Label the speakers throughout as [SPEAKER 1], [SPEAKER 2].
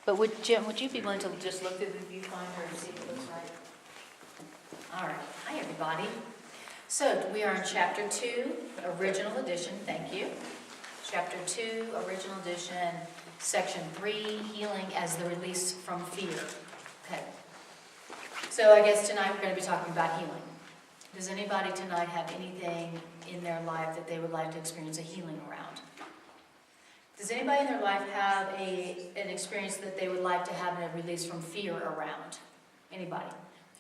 [SPEAKER 1] But Jim, would you be willing to just look through the viewfinder and see if it looks right? All right. Hi, everybody. So we are in Chapter 2, Original Edition. Thank you. Chapter 2, Original Edition, Section 3, Healing as the Release from Fear. Okay. So I guess tonight we're going to be talking about healing. Does anybody tonight have anything in their life that they would like to experience a healing around? Does anybody in their life have an experience that they would like to have a release from fear around? Anybody?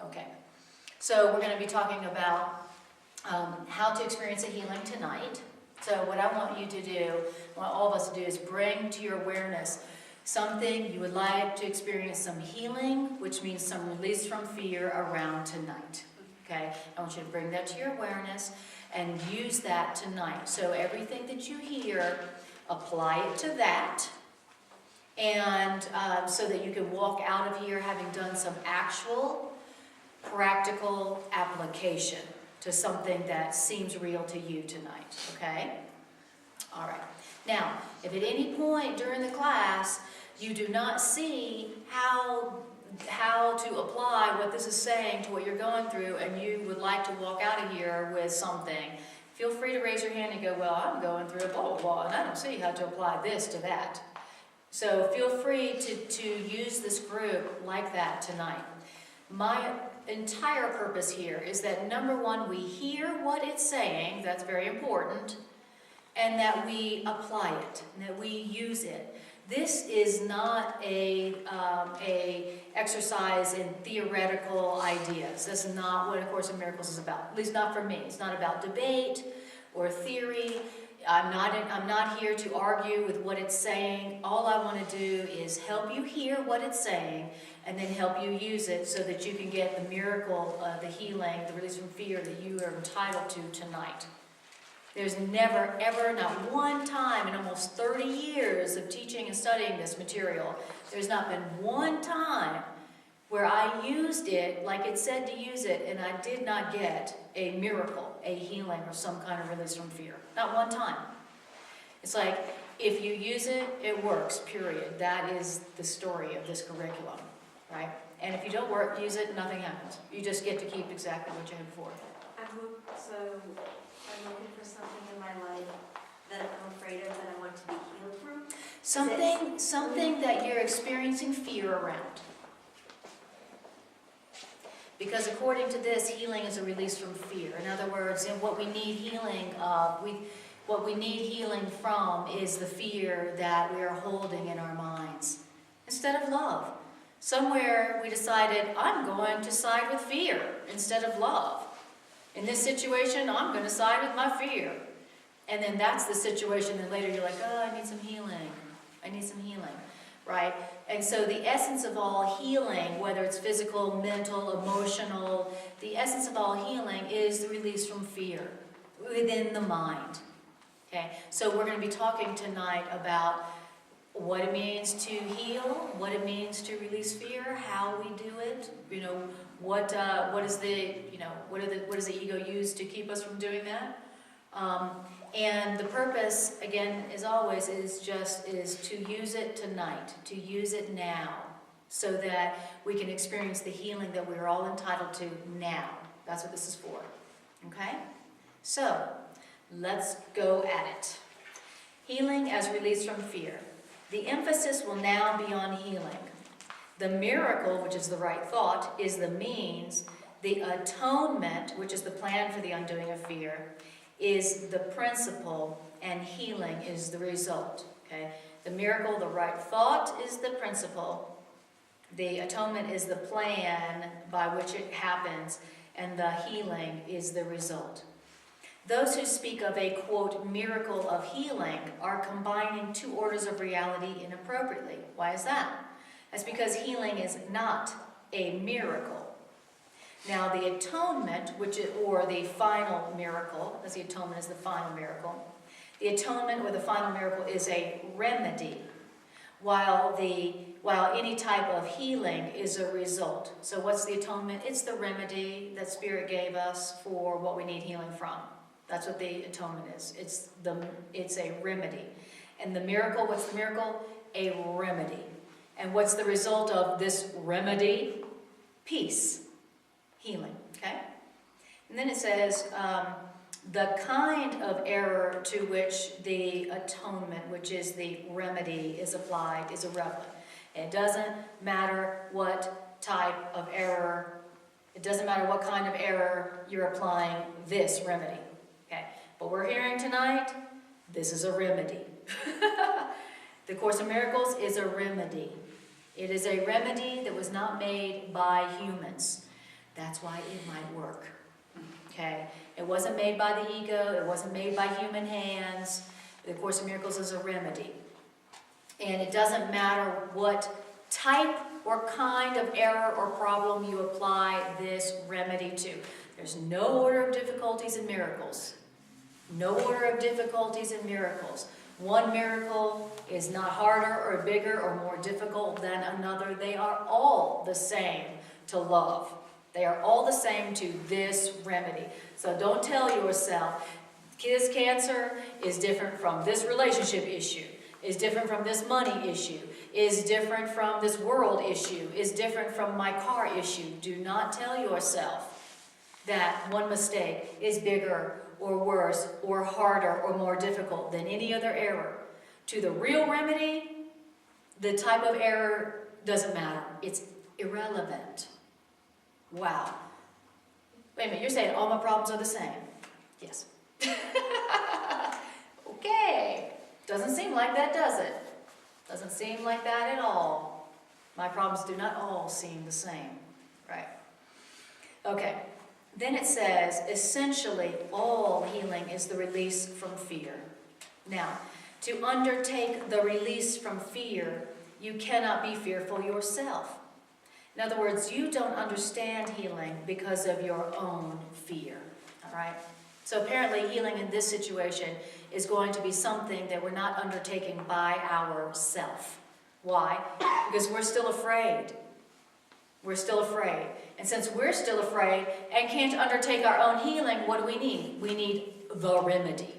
[SPEAKER 1] Okay. So we're going to be talking about how to experience a healing tonight. So what I want you to do, what all of us to do, is bring to your awareness something you would like to experience some healing, which means some release from fear around tonight. Okay? I want you to bring that to your awareness and use that tonight. So everything that you hear, apply it to that, and so that you can walk out of here having done some actual, practical application to something that seems real to you tonight, okay? All right. Now, if at any point during the class you do not see how to apply what this is saying to what you're going through, and you would like to walk out of here with something, feel free to raise your hand and go, well, I'm going through a blah, blah, blah, and I don't see how to apply this to that. So feel free to use this group like that tonight. My entire purpose here is that, number one, we hear what it's saying, that's very important, and that we apply it, and that we use it. This is not a exercise in theoretical ideas. That's not what A Course in Miracles is about. At least not for me. It's not about debate or theory. I'm not here to argue with what it's saying. All I want to do is help you hear what it's saying, and then help you use it so that you can get the miracle, the healing, the release from fear that you are entitled to tonight. There's never, ever, not one time in almost 30 years of teaching and studying this material, there's not been one time where I used it like it said to use it, and I did not get a miracle, a healing, or some kind of release from fear. Not one time. It's like, if you use it, it works, period. That is the story of this curriculum, right? And if you don't use it, nothing happens. You just get to keep exactly what you had before.
[SPEAKER 2] I'm looking for something in my life that I'm afraid of, that I want to be healed from.
[SPEAKER 1] Something that you're experiencing fear around. Because according to this, healing is a release from fear. In other words, what we need healing of, what we need healing from is the fear that we are holding in our minds, instead of love. Somewhere we decided, I'm going to side with fear instead of love. In this situation, I'm going to side with my fear. And then that's the situation, and later you're like, oh, I need some healing. I need some healing, right? And so the essence of all healing, whether it's physical, mental, emotional, the essence of all healing is the release from fear within the mind. Okay? So we're going to be talking tonight about what it means to heal, what it means to release fear, how we do it, what does the ego use to keep us from doing that? And the purpose, again, as always, is to use it tonight, to use it now, so that we can experience the healing that we're all entitled to now. That's what this is for. Okay? So, let's go at it. Healing as release from fear. The emphasis will now be on healing. The miracle, which is the right thought, is the means. The atonement, which is the plan for the undoing of fear, is the principle, and healing is the result. Okay? The miracle, the right thought, is the principle. The atonement is the plan by which it happens, and the healing is the result. Those who speak of a, quote, miracle of healing are combining two orders of reality inappropriately. Why is that? That's because healing is not a miracle. Now, the atonement, or the final miracle, as the atonement is the final miracle, the atonement or the final miracle is a remedy, while any type of healing is a result. So what's the atonement? It's the remedy that Spirit gave us for what we need healing from. That's what the atonement is. It's a remedy. And the miracle, what's the miracle? A remedy. And what's the result of this remedy? Peace, healing, okay? And then it says, the kind of error to which the atonement, which is the remedy, is applied is irrelevant. It doesn't matter what type of error, it doesn't matter what kind of error you're applying this remedy, okay? But we're hearing tonight, this is a remedy. The Course in Miracles is a remedy. It is a remedy that was not made by humans. That's why it might work. Okay? It wasn't made by the ego. It wasn't made by human hands. The Course in Miracles is a remedy. And it doesn't matter what type or kind of error or problem you apply this remedy to. There's no order of difficulties in miracles. No order of difficulties in miracles. One miracle is not harder or bigger or more difficult than another. They are all the same to love. They are all the same to this remedy. So don't tell yourself, this cancer is different from this relationship issue, is different from this money issue, is different from this world issue, is different from my car issue. Do not tell yourself that one mistake is bigger or worse or harder or more difficult than any other error. To the real remedy, the type of error doesn't matter. It's irrelevant. Wow. Wait a minute, you're saying all my problems are the same? Yes. Okay. Doesn't seem like that, does it? Doesn't seem like that at all. My problems do not all seem the same, right? Okay. Then it says, essentially, all healing is the release from fear. Now, to undertake the release from fear, you cannot be fearful yourself. In other words, you don't understand healing because of your own fear, all right? So apparently healing in this situation is going to be something that we're not undertaking by ourselves. Why? Because we're still afraid. We're still afraid. And since we're still afraid and can't undertake our own healing, what do we need? We need the remedy.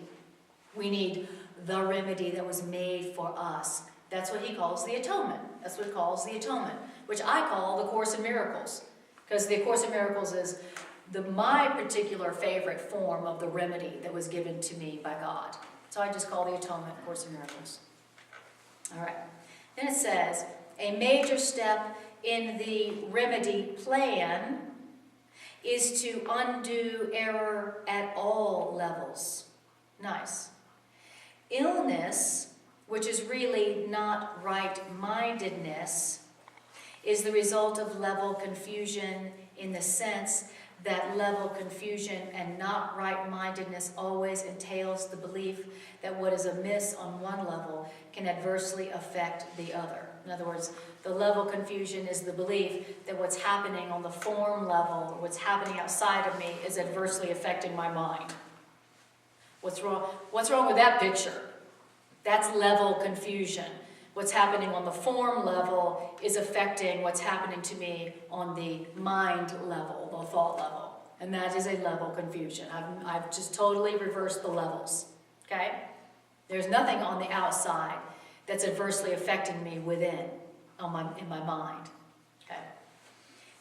[SPEAKER 1] We need the remedy that was made for us. That's what he calls the atonement. That's what he calls the atonement, which I call the Course in Miracles. Because the Course in Miracles is my particular favorite form of the remedy that was given to me by God. So I just call the atonement Course in Miracles. All right. Then it says, a major step in the remedy plan is to undo error at all levels. Nice. Illness, which is really not right-mindedness, is the result of level confusion in the sense that level confusion and not right-mindedness always entails the belief that what is amiss on one level can adversely affect the other. In other words, the level confusion is the belief that what's happening on the form level, or what's happening outside of me, is adversely affecting my mind. What's wrong? What's wrong with that picture? That's level confusion. What's happening on the form level is affecting what's happening to me on the mind level, the thought level. And that is a level confusion. I've just totally reversed the levels, okay? There's nothing on the outside that's adversely affecting me within, in my mind, okay?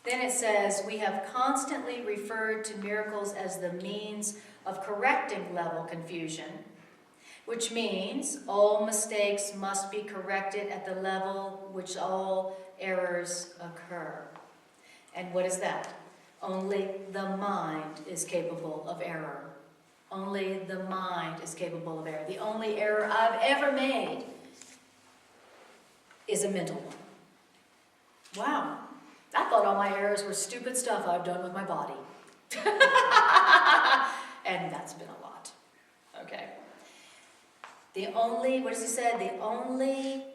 [SPEAKER 1] Then it says, we have constantly referred to miracles as the means of correcting level confusion, which means all mistakes must be corrected at the level which all errors occur. And what is that? Only the mind is capable of error. Only the mind is capable of error. The only error I've ever made is a mental one. Wow. I thought all my errors were stupid stuff I've done with my body. And that's been a lot. Okay. What does he say? Only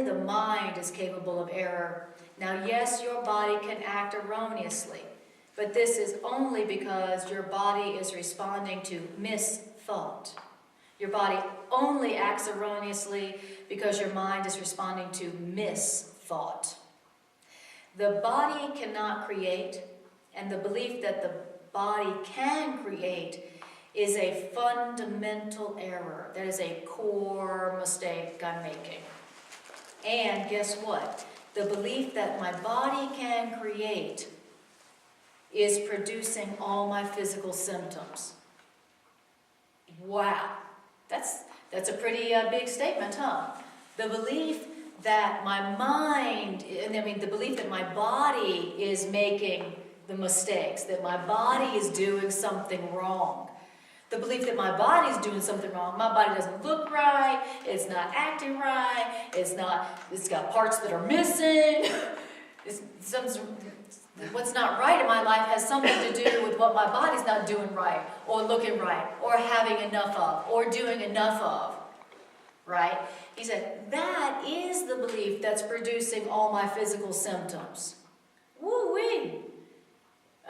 [SPEAKER 1] the mind is capable of error. Now, yes, your body can act erroneously, but this is only because your body is responding to misthought. Your body only acts erroneously because your mind is responding to misthought. The body cannot create, and the belief that the body can create is a fundamental error. That is a core mistake I'm making. And guess what? The belief that my body can create is producing all my physical symptoms. Wow, that's a pretty big statement, huh? The belief that my mind, the belief that my body is making the mistakes, that my body is doing something wrong. The belief that my body's doing something wrong. My body doesn't look right, it's not acting right, it's got parts that are missing. What's not right in my life has something to do with what my body's not doing right, or looking right, or having enough of, or doing enough of, right? He said, that is the belief that's producing all my physical symptoms. Woo-wee!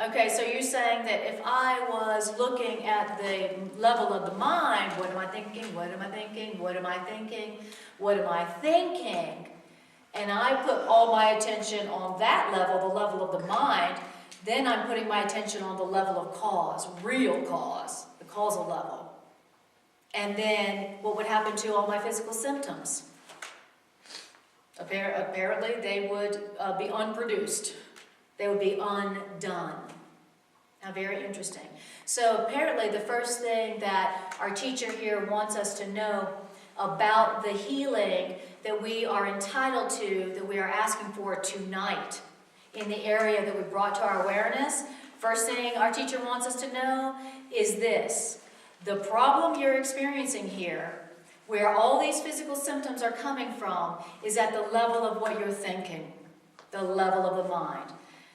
[SPEAKER 1] Okay, so you're saying that if I was looking at the level of the mind, what am I thinking, what am I thinking, what am I thinking, what am I thinking, and I put all my attention on that level, the level of the mind, then I'm putting my attention on the level of cause, real cause, the causal level. And then what would happen to all my physical symptoms? Apparently they would be unproduced. They would be undone. Now, very interesting. So apparently the first thing that our teacher here wants us to know about the healing that we are entitled to, that we are asking for tonight in the area that we brought to our awareness, first thing our teacher wants us to know is this. The problem you're experiencing here, where all these physical symptoms are coming from, is at the level of what you're thinking, the level of the mind.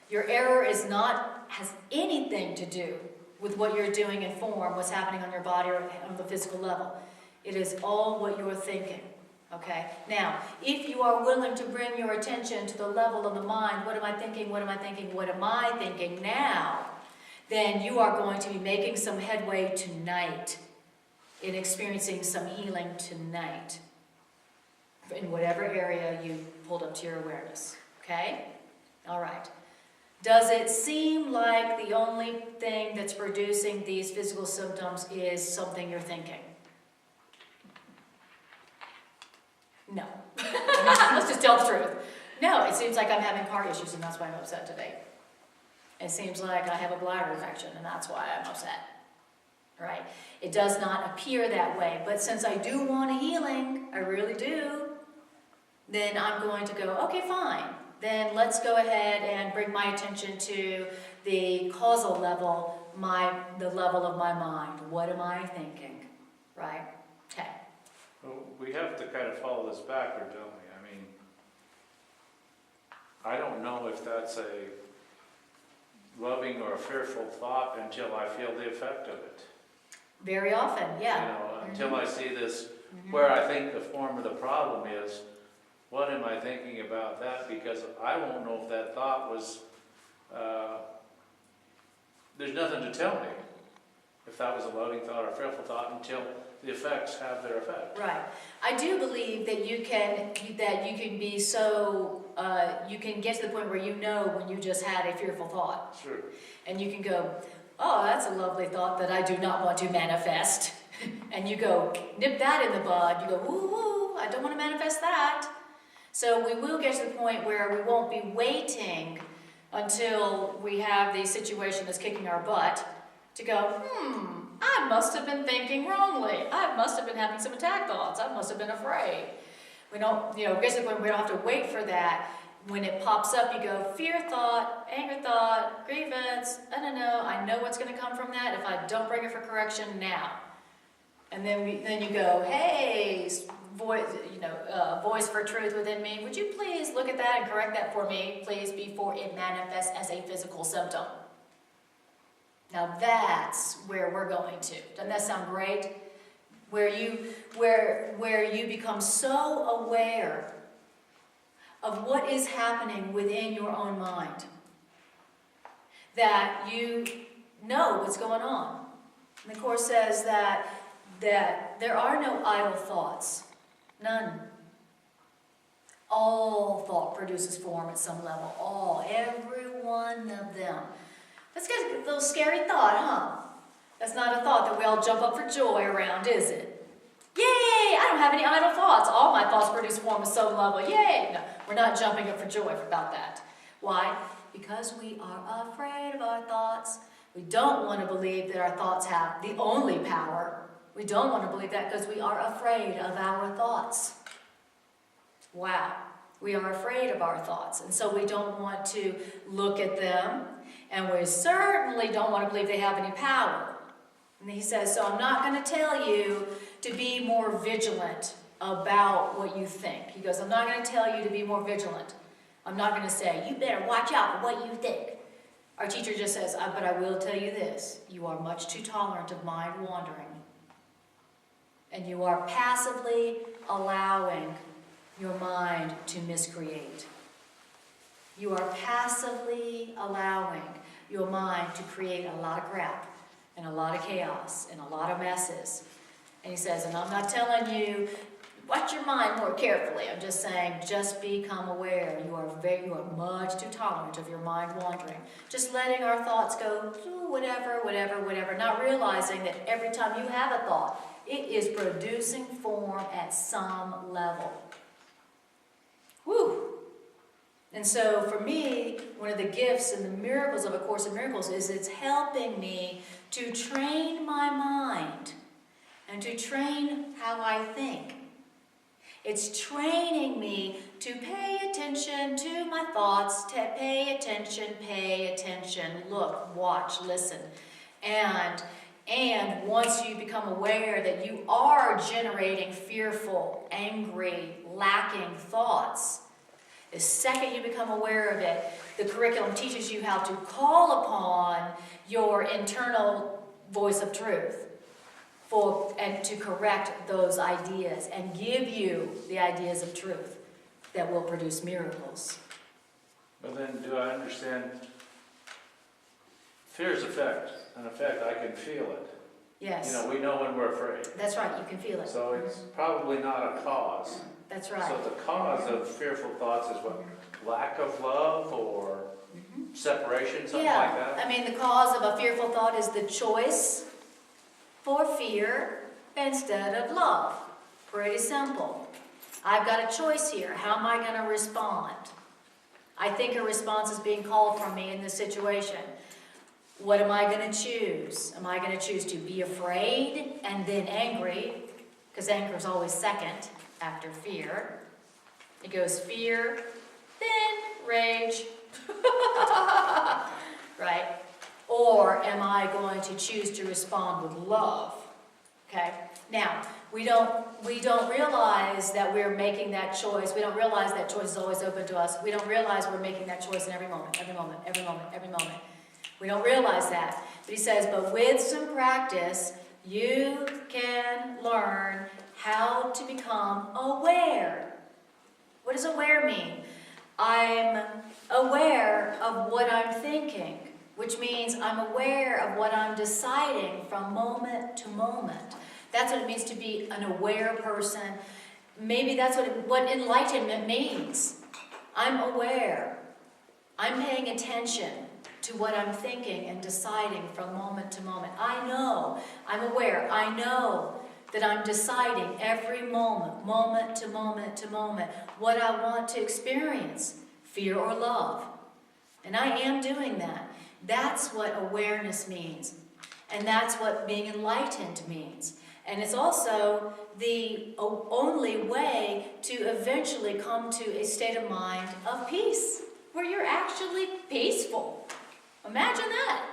[SPEAKER 1] Your error has anything to do with what you're doing in form, what's happening on your body or on the physical level. It is all what you're thinking, okay? Now, if you are willing to bring your attention to the level of the mind, what am I thinking, what am I thinking, what am I thinking now, then you are going to be making some headway tonight in experiencing some healing tonight in whatever area you pulled up to your awareness, okay? All right. Does it seem like the only thing that's producing these physical symptoms is something you're thinking? No. Let's just tell the truth. No, it seems like I'm having heart issues and that's why I'm upset today. It seems like I have a bladder infection and that's why I'm upset. Right? It does not appear that way, but since I do want a healing, I really do, then I'm going to go, okay, fine. Then let's go ahead and bring my attention to the causal level, the level of my mind. What am I thinking? Right? Okay.
[SPEAKER 3] Well, we have to kind of follow this backward, don't we? I mean, I don't know if that's a loving or a fearful thought until I feel the effect of it.
[SPEAKER 1] Very often, yeah.
[SPEAKER 3] You know, until I see this, where I think the form of the problem is, what am I thinking about that? Because I won't know if that thought was, there's nothing to tell me if that was a loving thought or a fearful thought until the effects have their effect.
[SPEAKER 1] Right. I do believe that you can be so, you can get to the point where you know when you just had a fearful thought.
[SPEAKER 3] Sure.
[SPEAKER 1] And you can go, oh, that's a lovely thought that I do not want to manifest. And you go, nip that in the bud. You go, woo, I don't want to manifest that. So we will get to the point where we won't be waiting until we have the situation that's kicking our butt to go, I must have been thinking wrongly. I must have been having some attack thoughts. I must have been afraid. We don't, get to the point where we don't have to wait for that. When it pops up, you go, fear thought, anger thought, grievance, I know what's going to come from that if I don't bring it for correction now. And then you go, hey, voice for truth within me, would you please look at that and correct that for me, please, before it manifests as a physical symptom. Now that's where we're going to. Doesn't that sound great? Where you become so aware of what is happening within your own mind that you know what's going on. And the Course says that there are no idle thoughts. None. All thought produces form at some level. Every one of them. That's a little scary thought, huh? That's not a thought that we all jump up for joy around, is it? Yay! don't have any idle thoughts. All my thoughts produce form of soul level. Yay! No, we're not jumping up for joy about that. Why? Because we are afraid of our thoughts. We don't want to believe that our thoughts have the only power. We don't want to believe that because we are afraid of our thoughts. Wow. We are afraid of our thoughts, and so we don't want to look at them, and we certainly don't want to believe they have any power. And he says, so I'm not going to tell you to be more vigilant about what you think. He goes, I'm not going to tell you to be more vigilant. I'm not going to say, you better watch out for what you think. Our teacher just says, but I will tell you this, you are much too tolerant of mind wandering. And you are passively allowing your mind to miscreate. You are passively allowing your mind to create a lot of crap and a lot of chaos and a lot of messes. And he says, and I'm not telling you, watch your mind more carefully. I'm just saying, just become aware. You are much too tolerant of your mind wandering. Just letting our thoughts go, whatever, not realizing that every time you have a thought, it is producing form at some level. Whew. And so for me, one of the gifts and the miracles of A Course in Miracles is it's helping me to train my mind and to train how I think. It's training me to pay attention to my thoughts, to pay attention, look, watch, listen. And once you become aware that you are generating fearful, angry, lacking thoughts, the second you become aware of it, the curriculum teaches you how to call upon your internal voice of truth and to correct those ideas and give you the ideas of truth that will produce miracles.
[SPEAKER 3] But then, do I understand? Fear's effect. An effect, I can feel it.
[SPEAKER 1] Yes.
[SPEAKER 3] You know, we know when we're afraid.
[SPEAKER 1] That's right, you can feel it.
[SPEAKER 3] So it's probably not a cause.
[SPEAKER 1] That's right.
[SPEAKER 3] So the cause of fearful thoughts is what? Lack of love or separation, something like that?
[SPEAKER 1] I mean, the cause of a fearful thought is the choice for fear instead of love. Pretty simple. I've got a choice here. How am I going to respond? I think a response is being called from me in this situation. What am I going to choose? Am I going to choose to be afraid and then angry? Because anger is always second after fear. It goes fear, then rage. Right? Or am I going to choose to respond with love? Okay? Now, we don't realize that we're making that choice. We don't realize that choice is always open to us. We don't realize we're making that choice in every moment, every moment, every moment, every moment. We don't realize that. But he says, but with some practice, you can learn how to become aware. What does aware mean? I'm aware of what I'm thinking, which means I'm aware of what I'm deciding from moment to moment. That's what it means to be an aware person. Maybe that's what enlightenment means. I'm aware. I'm paying attention to what I'm thinking and deciding from moment to moment. I know, I'm aware, I know that I'm deciding every moment, moment to moment to moment, what I want to experience, fear or love. And I am doing that. That's what awareness means. And that's what being enlightened means. And it's also the only way to eventually come to a state of mind of peace, where you're actually peaceful. Imagine that.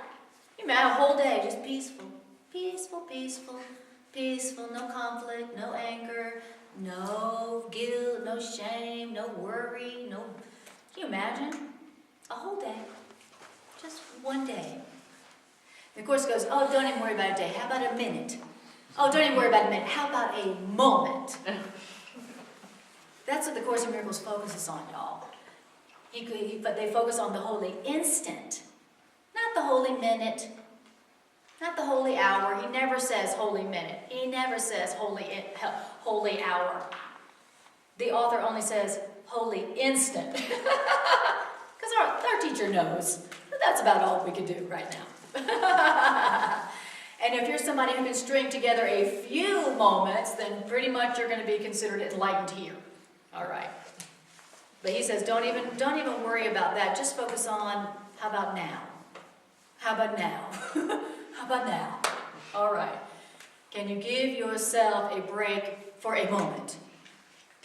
[SPEAKER 1] You imagine a whole day just peaceful, peaceful, peaceful, peaceful, no conflict, no anger, no guilt, no shame, no worry, no... Can you imagine? A whole day. Just one day. And of course it goes, oh, don't even worry about a day. How about a minute? Oh, don't even worry about a minute. How about a moment? That's what the Course in Miracles focuses on, y'all. But they focus on the holy instant. Not the holy minute, not the holy hour. He never says holy minute. He never says holy hour. The author only says holy instant. Because our teacher knows that that's about all we can do right now. And if you're somebody who can string together a few moments, then pretty much you're going to be considered enlightened here. All right. But he says, don't even worry about that. Just focus on, how about now? How about now? How about now? All right. Can you give yourself a break for a moment?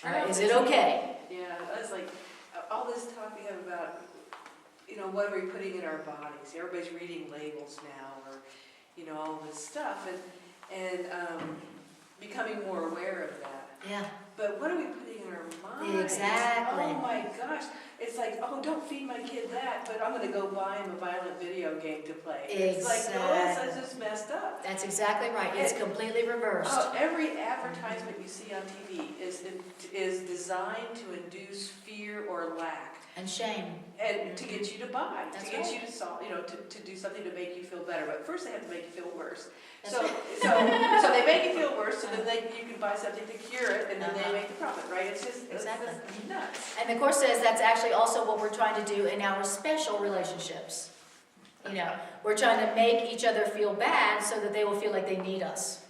[SPEAKER 1] All right. Is it okay?
[SPEAKER 4] Yeah, I was like, all this talk we have about, what are we putting in our bodies? Everybody's reading labels now, or, all this stuff, and becoming more aware of that.
[SPEAKER 1] Yeah.
[SPEAKER 4] But what are we putting in our minds?
[SPEAKER 1] Exactly.
[SPEAKER 4] Oh my gosh. It's like, oh, don't feed my kid that, but I'm going to go buy him a violent video game to play. It's like, oh, that's just messed up.
[SPEAKER 1] That's exactly right. It's completely reversed.
[SPEAKER 4] Oh, every advertisement you see on TV is designed to induce fear or lack.
[SPEAKER 1] And shame.
[SPEAKER 4] And to get you to buy,
[SPEAKER 1] That's
[SPEAKER 4] to get
[SPEAKER 1] right.
[SPEAKER 4] you to solve, to do something to make you feel better. But first they have to make you feel worse.
[SPEAKER 1] That's
[SPEAKER 4] So,
[SPEAKER 1] right.
[SPEAKER 4] so they make you feel worse, so then you can buy something to cure it, and then they make the profit, right? It's just
[SPEAKER 1] Exactly.
[SPEAKER 4] it's nuts.
[SPEAKER 1] And the Course says that's actually also what we're trying to do in our special relationships. We're trying to make each other feel bad so that they will feel like they need us.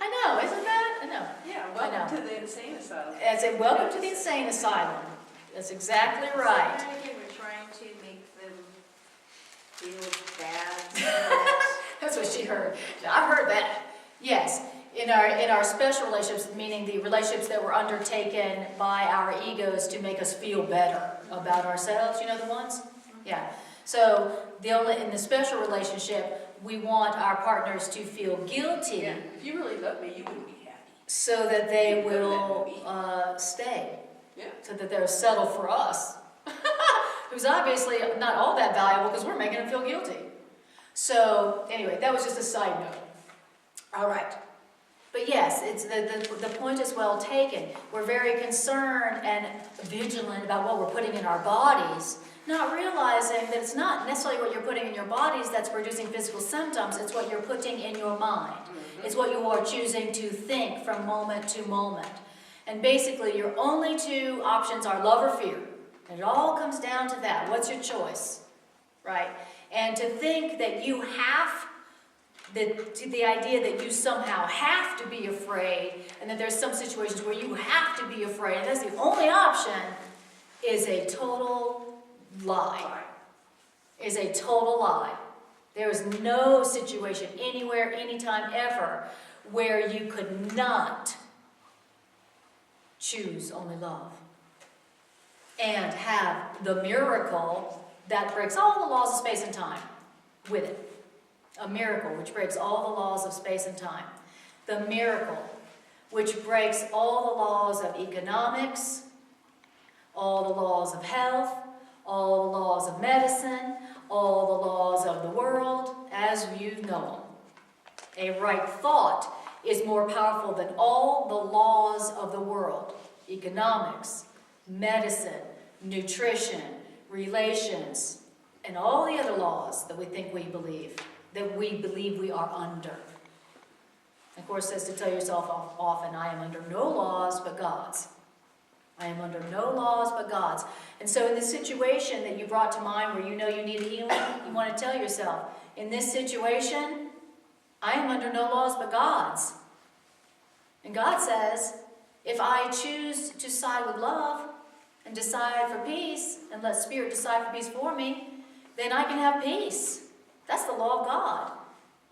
[SPEAKER 1] I know, isn't that? I know.
[SPEAKER 4] Yeah,
[SPEAKER 1] I know.
[SPEAKER 4] welcome to the insane asylum.
[SPEAKER 1] As a welcome to the insane asylum. That's exactly right.
[SPEAKER 2] So again, we're trying to make them feel bad.
[SPEAKER 1] That's what she heard. I've heard that. Yes. In our special relationships, meaning the relationships that were undertaken by our egos to make us feel better about ourselves, the ones? Yeah. So in the special relationship, we want our partners to feel guilty.
[SPEAKER 4] Yeah, if you really love me, you wouldn't be happy.
[SPEAKER 1] So that they will stay.
[SPEAKER 4] Yeah.
[SPEAKER 1] So that they'll settle for us. Who's obviously not all that valuable because we're making them feel guilty. So anyway, that was just a side note. All right. But yes, it's the point is well taken. We're very concerned and vigilant about what we're putting in our bodies, not realizing that it's not necessarily what you're putting in your bodies that's producing physical symptoms. It's what you're putting in your mind. It's what you are choosing to think from moment to moment. And basically, your only two options are love or fear. And it all comes down to that. What's your choice? Right? And to think that you have, the idea that you somehow have to be afraid, and that there's some situations where you have to be afraid, and that's the only option, is a total lie. Is a total lie. There is no situation anywhere, anytime, ever, where you could not choose only love and have the miracle that breaks all the laws of space and time with it. A miracle which breaks all the laws of space and time. The miracle which breaks all the laws of economics, all the laws of health, all the laws of medicine, all the laws of the world as you know them. A right thought is more powerful than all the laws of the world. Economics, medicine, nutrition, relations, and all the other laws that we think we believe, we are under. Of course, it says to tell yourself often, I am under no laws but God's. I am under no laws but God's. And so in this situation that you brought to mind where you know you need healing, you want to tell yourself, in this situation, I am under no laws but God's. And God says, if I choose to side with love and decide for peace and let Spirit decide for peace for me, then I can have peace. That's the law of God.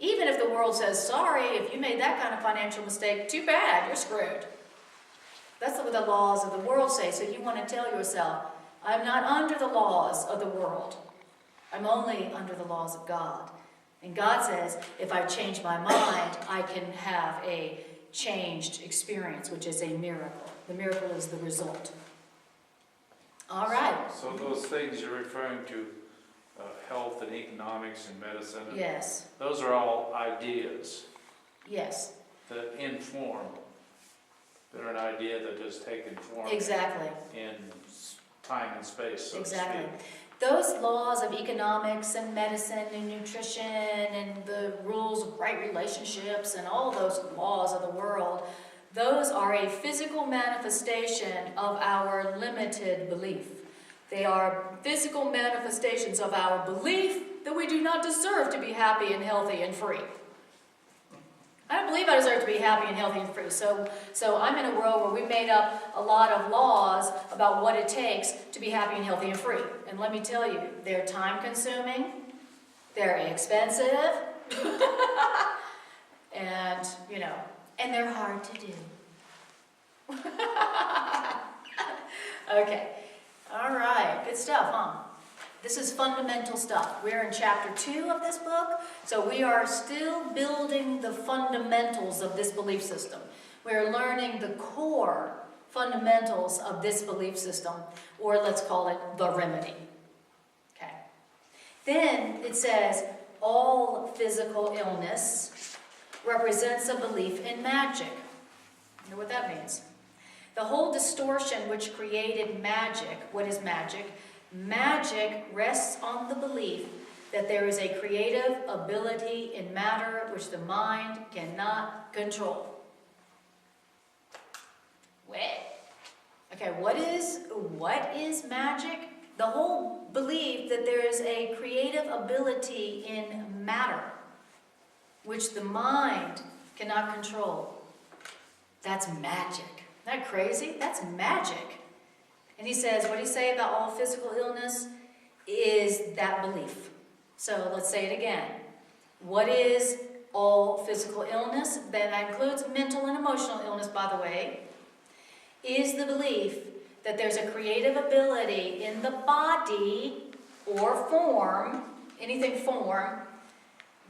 [SPEAKER 1] Even if the world says, sorry, if you made that kind of financial mistake, too bad, you're screwed. That's what the laws of the world say. So you want to tell yourself, I'm not under the laws of the world. I'm only under the laws of God. And God says, if I change my mind, I can have a changed experience, which is a miracle. The miracle is the result. All right.
[SPEAKER 3] So those things you're referring to, health and economics and medicine, and
[SPEAKER 1] Yes.
[SPEAKER 3] those are all ideas
[SPEAKER 1] Yes.
[SPEAKER 3] that inform. They're an idea that just taken form
[SPEAKER 1] Exactly.
[SPEAKER 3] in time and space, so
[SPEAKER 1] Exactly.
[SPEAKER 3] to speak.
[SPEAKER 1] Those laws of economics and medicine and nutrition and the rules of right relationships and all those laws of the world, those are a physical manifestation of our limited belief. They are physical manifestations of our belief that we do not deserve to be happy and healthy and free. I don't believe I deserve to be happy and healthy and free. So I'm in a world where we made up a lot of laws about what it takes to be happy and healthy and free. And let me tell you, they're time consuming, they're expensive, and, and they're hard to do. Okay. All right. Good stuff, huh? This is fundamental stuff. We're in chapter 2 of this book, so we are still building the fundamentals of this belief system. We're learning the core fundamentals of this belief system, or let's call it the remedy. Okay. Then it says, all physical illness represents a belief in magic. You know what that means? The whole distortion which created magic, what is magic? Magic rests on the belief that there is a creative ability in matter which the mind cannot control. Wait. Okay, what is magic? The whole belief that there is a creative ability in matter which the mind cannot control. That's magic. Isn't that crazy? That's magic. And he says, what do you say about all physical illness? Is that belief. So let's say it again. What is all physical illness? Then that includes mental and emotional illness, by the way. Is the belief that there's a creative ability in the body or form, anything form,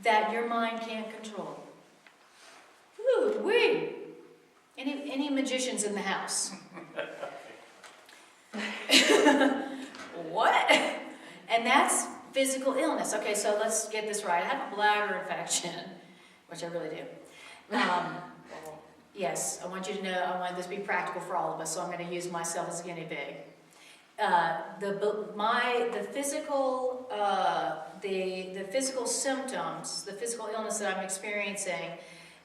[SPEAKER 1] that your mind can't control. Ooh-wee. Any magicians in the house? What? And that's physical illness. Okay, so let's get this right. I have a bladder infection, which I really do. Yes, I want you to know, I want this to be practical for all of us, so I'm going to use myself as a guinea pig. The physical symptoms, the physical illness that I'm experiencing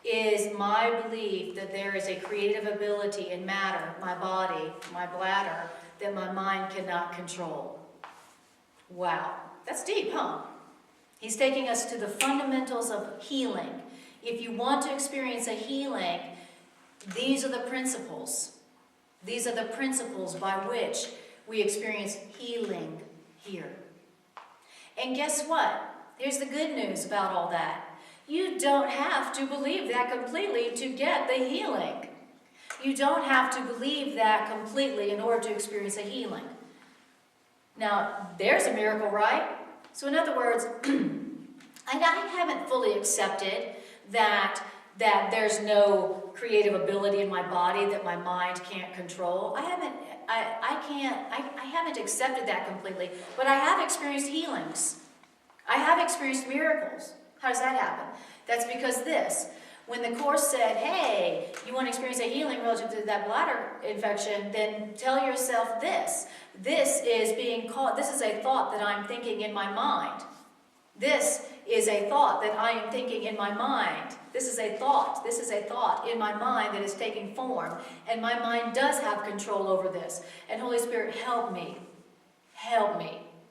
[SPEAKER 1] is my belief that there is a creative ability in matter, my body, my bladder, that my mind cannot control. Wow, that's deep, huh? He's taking us to the fundamentals of healing. If you want to experience a healing, these are the principles. These are the principles by which we experience healing here. And guess what? Here's the good news about all that. You don't have to believe that completely to get the healing. You don't have to believe that completely in order to experience a healing. Now, there's a miracle, right? So in other words, I haven't fully accepted that there's no creative ability in my body that my mind can't control. I haven't accepted that completely, but I have experienced healings. I have experienced miracles. How does that happen? That's because when the Course said, hey, you want to experience a healing relative to that bladder infection, then tell yourself this. This is a thought that I'm thinking in my mind. This is a thought that I am thinking in my mind. This is a thought in my mind that is taking form. And my mind does have control over this. And Holy Spirit, help me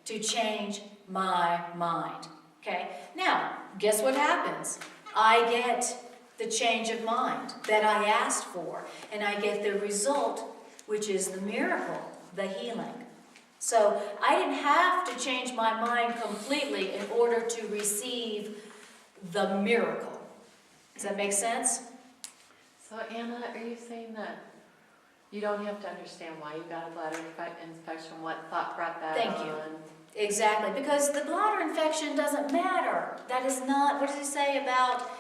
[SPEAKER 1] to change my mind. Okay? Now, guess what happens? I get the change of mind that I asked for. And I get the result, which is the miracle, the healing. So I didn't have to change my mind completely in order to receive the miracle. Does that make sense?
[SPEAKER 5] So Anna, are you saying that you don't have to understand why you got a bladder infection, what thought brought that
[SPEAKER 1] Thank
[SPEAKER 5] on?
[SPEAKER 1] you. Exactly, because the bladder infection doesn't matter. That is not, what does he say about,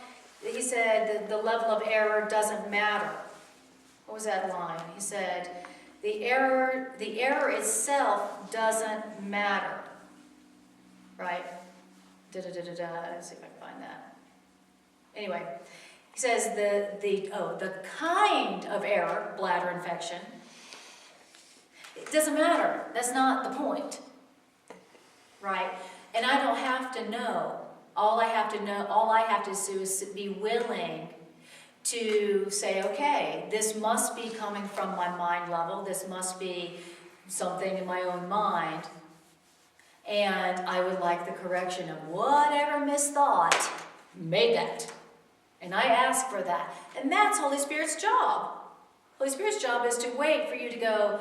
[SPEAKER 1] he said the level of error doesn't matter. What was that line? He said, the error itself doesn't matter. Right? Let's see if I can find that. Anyway, he says the kind of error, bladder infection, it doesn't matter. That's not the point. Right? And I don't have to know. All I have to do is be willing to say, okay, this must be coming from my mind level. This must be something in my own mind. And I would like the correction of whatever misthought made that. And I ask for that. And that's Holy Spirit's job. Holy Spirit's job is to wait for you to go,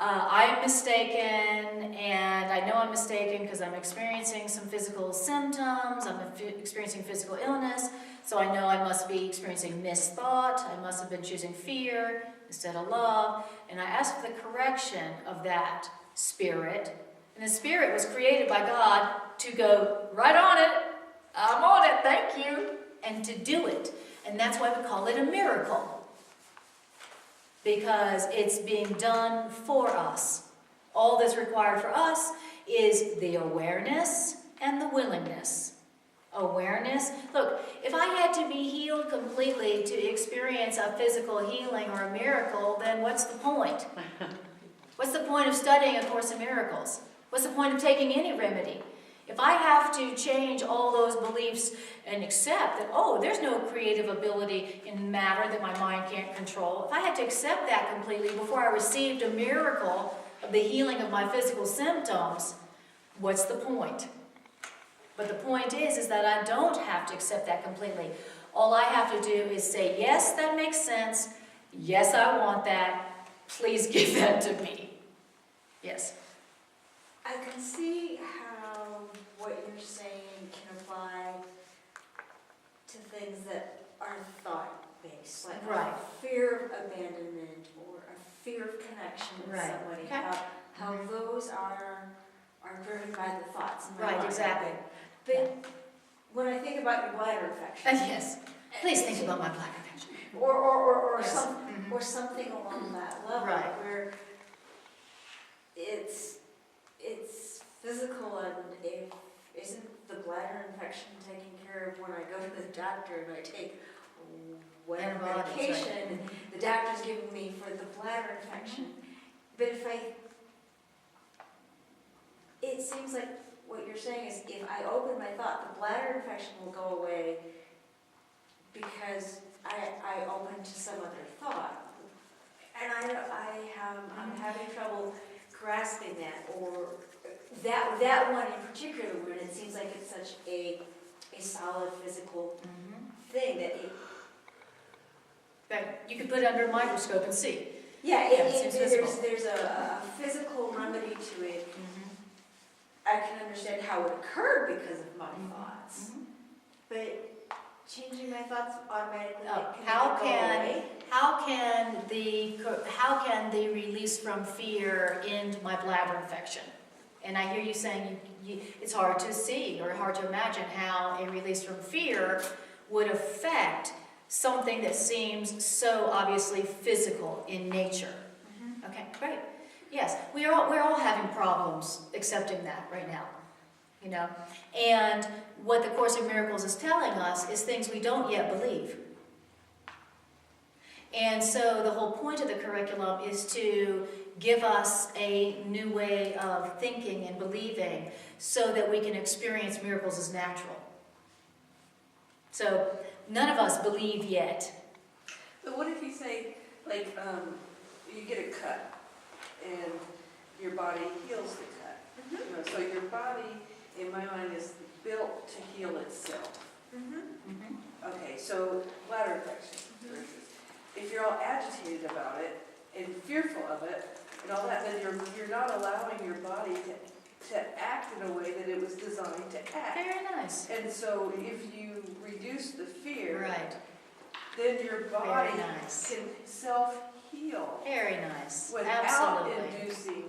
[SPEAKER 1] I am mistaken, and I know I'm mistaken because I'm experiencing some physical symptoms, I'm experiencing physical illness, so I know I must be experiencing misthought, I must have been choosing fear instead of love, and I ask for the correction of that spirit. And the spirit was created by God to go, right on it, I'm on it, thank you, and to do it. And that's why we call it a miracle. Because it's being done for us. All that's required for us is the awareness and the willingness. Awareness. Look, if I had to be healed completely to experience a physical healing or a miracle, then what's the point? What's the point of studying A Course in Miracles? What's the point of taking any remedy? If I have to change all those beliefs and accept that, oh, there's no creative ability in matter that my mind can't control, if I had to accept that completely before I received a miracle of the healing of my physical symptoms, what's the point? But the point is that I don't have to accept that completely. All I have to do is say, yes, that makes sense. Yes, I want that. Please give that to me. Yes.
[SPEAKER 2] I can see how what you're saying can apply to things that are thought-based, like
[SPEAKER 1] Right.
[SPEAKER 2] a fear of abandonment or a fear of connection with
[SPEAKER 1] Right.
[SPEAKER 2] somebody.
[SPEAKER 1] Okay.
[SPEAKER 2] How those are driven by the thoughts. in my
[SPEAKER 1] Right,
[SPEAKER 2] mind.
[SPEAKER 1] exactly.
[SPEAKER 2] But when I think about your bladder infection,
[SPEAKER 1] Yes. Please think about my bladder infection.
[SPEAKER 2] or
[SPEAKER 1] Yes.
[SPEAKER 2] some or something along that level,
[SPEAKER 1] Right.
[SPEAKER 2] where it's physical, and if isn't the bladder infection taken care of when I go to the doctor and I take whatever
[SPEAKER 1] Antibiotics, right.
[SPEAKER 2] medication the doctor's giving me for the bladder infection. But it seems like what you're saying is, if I open my thought, the bladder infection will go away because I open to some other thought. And I'm having trouble grasping that, or that one in particular, when it seems like it's such a solid physical thing that it.
[SPEAKER 1] Right. You could put it under a microscope and see.
[SPEAKER 2] Yeah,
[SPEAKER 1] Yeah, it seems physical.
[SPEAKER 2] there's a physical remedy to it. I can understand how it occurred because of my thoughts, but changing my thoughts automatically
[SPEAKER 1] How
[SPEAKER 2] go away.
[SPEAKER 1] can the release from fear end my bladder infection? And I hear you saying it's hard to see or hard to imagine how a release from fear would affect something that seems so obviously physical in nature. Okay, great. Yes, we're all having problems accepting that right now, you know. And what the Course in Miracles is telling us is things we don't yet believe. And so the whole point of the curriculum is to give us a new way of thinking and believing so that we can experience miracles as natural. So none of us believe yet.
[SPEAKER 4] But what if you say, like, you get a cut and your body heals the cut? You know, so your body, in my mind, is built to heal itself. Okay, so bladder infection, for instance. If you're all agitated about it and fearful of it and all that, then you're not allowing your body to act in a way that it was designed to act.
[SPEAKER 1] Very nice.
[SPEAKER 4] And so if you reduce the fear,
[SPEAKER 1] Right.
[SPEAKER 4] then your body
[SPEAKER 1] Very nice.
[SPEAKER 4] can self-heal
[SPEAKER 1] Very nice.
[SPEAKER 4] without
[SPEAKER 1] Absolutely.
[SPEAKER 4] inducing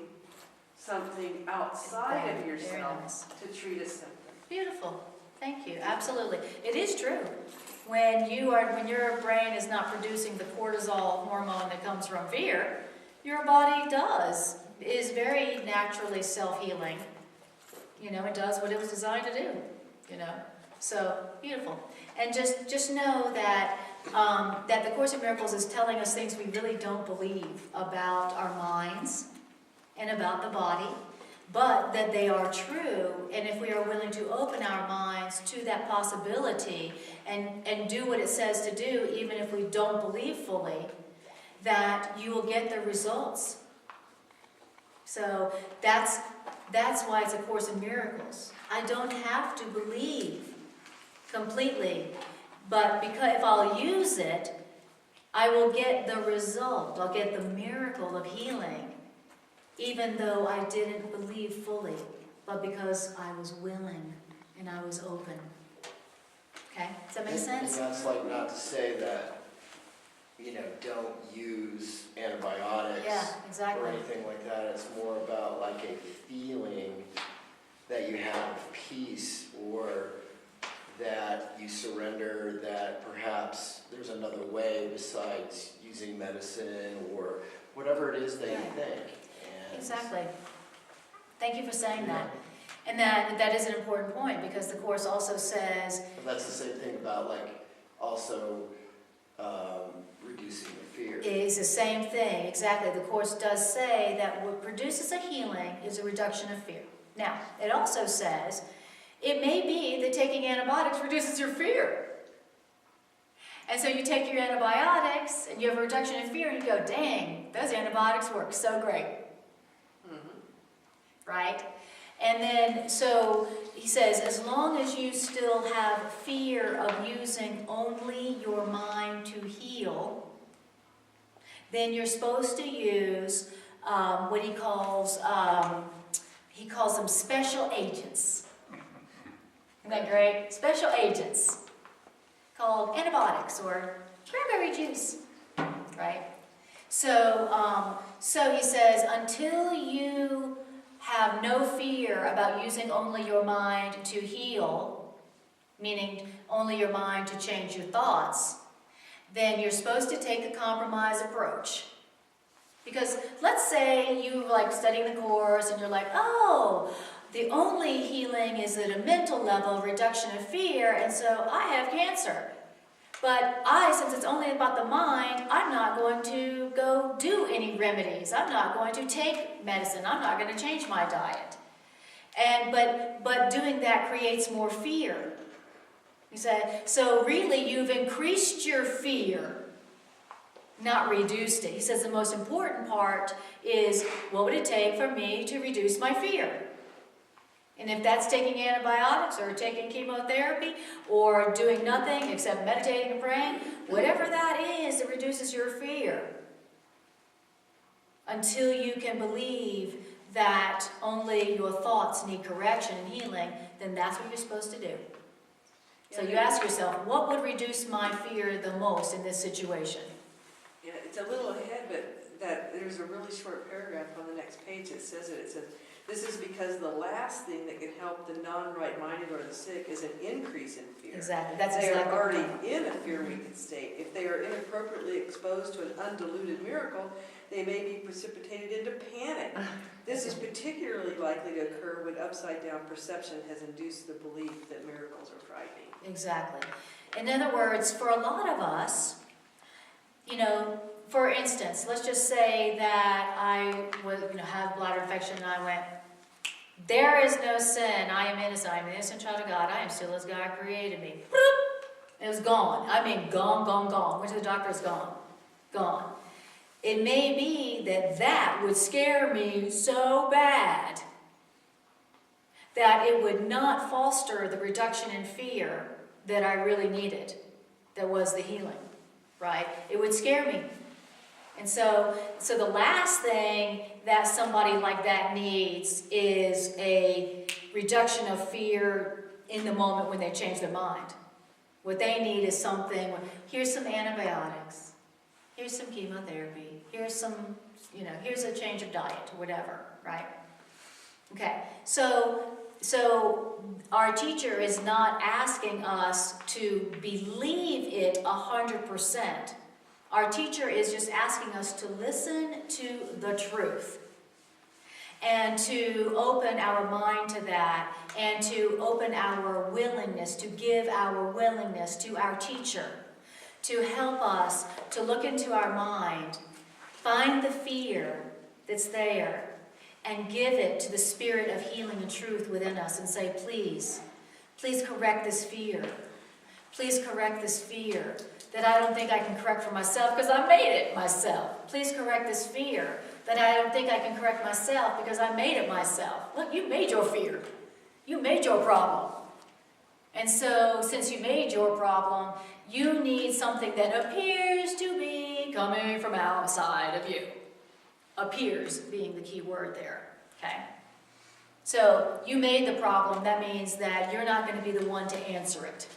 [SPEAKER 4] something outside of
[SPEAKER 1] Very
[SPEAKER 4] yourself
[SPEAKER 1] nice.
[SPEAKER 4] to treat a symptom.
[SPEAKER 1] Beautiful. Thank you. Absolutely. It is true. When your brain is not producing the cortisol hormone that comes from fear, your body is very naturally self-healing. You know, it does what it was designed to do, you know. So, beautiful. And just know that that the Course in Miracles is telling us things we really don't believe about our minds and about the body, but that they are true, and if we are willing to open our minds to that possibility and do what it says to do, even if we don't believe fully, that you will get the results. So that's why it's a Course in Miracles. I don't have to believe completely But because if I'll use it, I will get the result. I'll get the miracle of healing, even though I didn't believe fully, but because I was willing and I was open. Okay? Does that make sense?
[SPEAKER 6] And that's like not to say that, don't use antibiotics
[SPEAKER 1] Yeah,
[SPEAKER 6] or
[SPEAKER 1] exactly.
[SPEAKER 6] anything like that. It's more about like a feeling that you have peace, or that you surrender, that perhaps there's another way besides using medicine or whatever it is that you think. And
[SPEAKER 1] Exactly. Thank you for saying that. And that is an important point, because the Course also says,
[SPEAKER 6] But that's the same thing about like also reducing the fear.
[SPEAKER 1] is the same thing, exactly. The Course does say that what produces a healing is a reduction of fear. Now, it also says, it may be that taking antibiotics reduces your fear. And so you take your antibiotics, and you have a reduction in fear, and you go, dang, those antibiotics work so great. Right? And then, so he says, as long as you still have fear of using only your mind to heal, then you're supposed to use what he calls them special agents. Isn't that great? Special agents called antibiotics or cranberry juice, right? So he says, until you have no fear about using only your mind to heal, meaning only your mind to change your thoughts, then you're supposed to take a compromise approach. Because let's say you like studying the Course and you're like, oh, the only healing is at a mental level, reduction of fear, and so I have cancer. But since it's only about the mind, I'm not going to go do any remedies. I'm not going to take medicine. I'm not going to change my diet. But doing that creates more fear. He said, so really you've increased your fear, not reduced it. He says the most important part is, what would it take for me to reduce my fear? And if that's taking antibiotics or taking chemotherapy or doing nothing except meditating and praying, whatever that is that reduces your fear, until you can believe that only your thoughts need correction and healing, then that's what you're supposed to do. So you ask yourself, what would reduce my fear the most in this situation?
[SPEAKER 4] Yeah, it's a little ahead, but there's a really short paragraph on the next page that says it. It says, this is because the last thing that can help the non-right-minded or the sick is an increase in fear.
[SPEAKER 1] Exactly, that's
[SPEAKER 4] They
[SPEAKER 1] exactly
[SPEAKER 4] are already
[SPEAKER 1] what I'm
[SPEAKER 4] in a fear-weakened state. If they are inappropriately exposed to an undiluted miracle, they may be precipitated into panic. This is particularly likely to occur when upside-down perception has induced the belief that miracles are frightening.
[SPEAKER 1] Exactly. In other words, for a lot of us, for instance, let's just say that I was, have bladder infection and I went, there is no sin, I am innocent, I am an innocent child of God, I am still as God created me. It was gone. I mean, gone. Went to the doctor, it's gone. It may be that would scare me so bad that it would not foster the reduction in fear that I really needed, that was the healing, right? It would scare me. And so the last thing that somebody like that needs is a reduction of fear in the moment when they change their mind. What they need is something, here's some antibiotics, here's some chemotherapy, here's a change of diet, whatever, right? Okay, so our teacher is not asking us to believe it 100%. Our teacher is just asking us to listen to the truth and to open our mind to that and to open our willingness, to give our willingness to our teacher, to help us to look into our mind, find the fear that's there, and give it to the spirit of healing and truth within us and say, please correct this fear. Please correct this fear that I don't think I can correct for myself because I made it myself. Please correct this fear that I don't think I can correct myself because I made it myself. Look, you made your fear. You made your problem. And so, since you made your problem, you need something that appears to be coming from outside of you. Appears being the key word there, okay? So, you made the problem, that means that you're not going to be the one to answer it.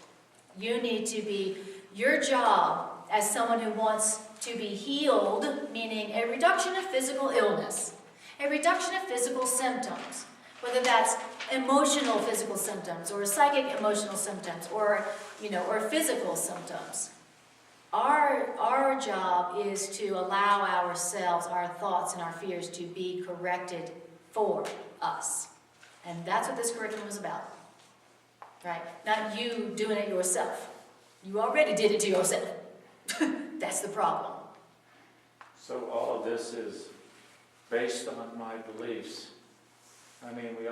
[SPEAKER 1] You need to be, your job as someone who wants to be healed, meaning a reduction of physical illness, a reduction of physical symptoms, whether that's emotional physical symptoms or psychic emotional symptoms or, or physical symptoms. Our job is to allow ourselves, our thoughts and our fears to be corrected for us. And that's what this curriculum is about, right? Not you doing it yourself. You already did it to yourself. That's the problem.
[SPEAKER 3] So all of this is based on my beliefs. I mean, we've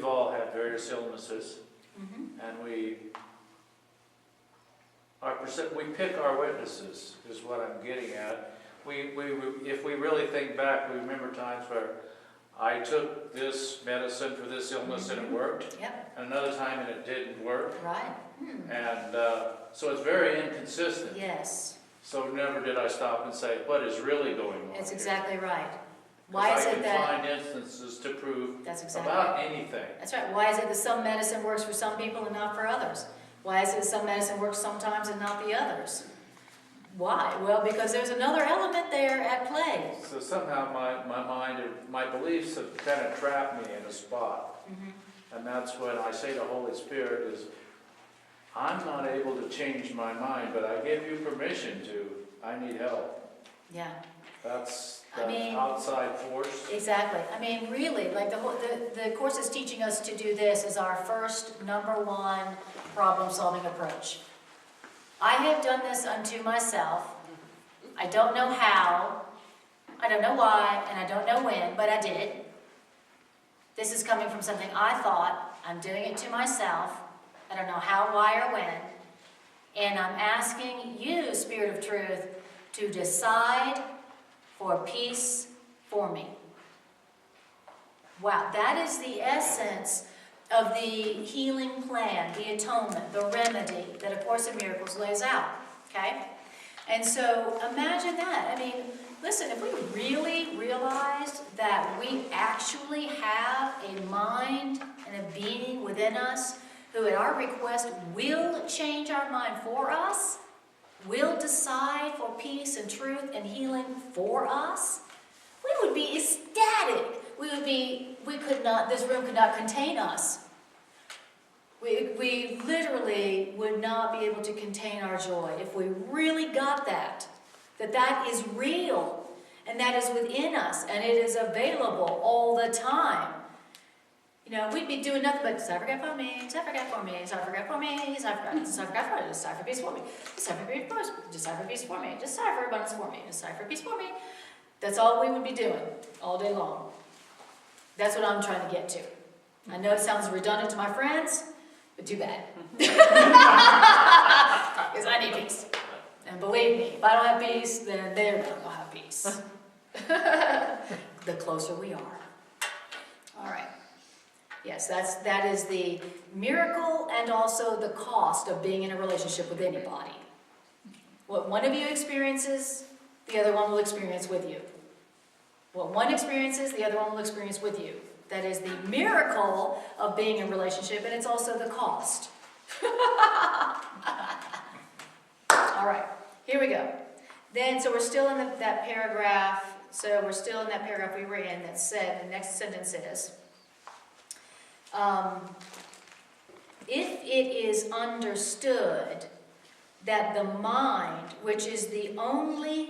[SPEAKER 3] all had various illnesses, and we pick our witnesses, is what I'm getting at. If we really think back, we remember times where I took this medicine for this illness and it worked,
[SPEAKER 1] Yep.
[SPEAKER 3] and another time and it didn't work,
[SPEAKER 1] Right?
[SPEAKER 3] and so it's very inconsistent.
[SPEAKER 1] Yes,
[SPEAKER 3] So never did I stop and say, what is really going on?
[SPEAKER 1] that's
[SPEAKER 3] here?
[SPEAKER 1] exactly right. Why is
[SPEAKER 3] I
[SPEAKER 1] it
[SPEAKER 3] can
[SPEAKER 1] that...
[SPEAKER 3] find instances to prove
[SPEAKER 1] That's exactly
[SPEAKER 3] about
[SPEAKER 1] right.
[SPEAKER 3] anything.
[SPEAKER 1] That's right. Why is it that some medicine works for some people and not for others? Why is it that some medicine works sometimes and not the others? Why? Well, because there's another element there at play.
[SPEAKER 3] So somehow my mind, my beliefs have kind of trapped me in a spot. And that's when I say to Holy Spirit is, I'm not able to change my mind, but I give you permission to. I need help.
[SPEAKER 1] Yeah,
[SPEAKER 3] That's
[SPEAKER 1] I
[SPEAKER 3] that
[SPEAKER 1] mean-
[SPEAKER 3] outside force.
[SPEAKER 1] exactly. I mean, really, like the course is teaching us to do this as our first #1 problem-solving approach. I have done this unto myself. I don't know how, I don't know why, and I don't know when, but I did it. This is coming from something I thought. I'm doing it to myself. I don't know how, why, or when. And I'm asking you, Spirit of Truth, to decide for peace for me. Wow, that is the essence of the healing plan, the atonement, the remedy that A Course in Miracles lays out, okay? And so imagine that. I mean, listen, if we really realized that we actually have a mind and a being within us who at our request will change our mind for us, will decide for peace and truth and healing for us, we would be ecstatic. This room could not contain us. We literally would not be able to contain our joy if we really got that is real and that is within us and it is available all the time. We'd be doing nothing but decipher God for me, decipher God for me, decipher God for me, decipher God for me, decipher peace for me, decipher peace for me, decipher peace for me, decipher abundance for me, decipher peace for me. That's all we would be doing all day long. That's what I'm trying to get to. I know it sounds redundant to my friends, but too bad. Because I need peace. And believe me, if I don't have peace, then they're not going to have peace. The closer we are. All right. Yes, that is the miracle and also the cost of being in a relationship with anybody. What one of you experiences, the other one will experience with you. What one experiences, the other one will experience with you. That is the miracle of being in a relationship, and it's also the cost. All right, here we go. Then, so we're still in that paragraph. So we're still in that paragraph we were in that said, the next sentence is, if it is understood that the mind, which is the only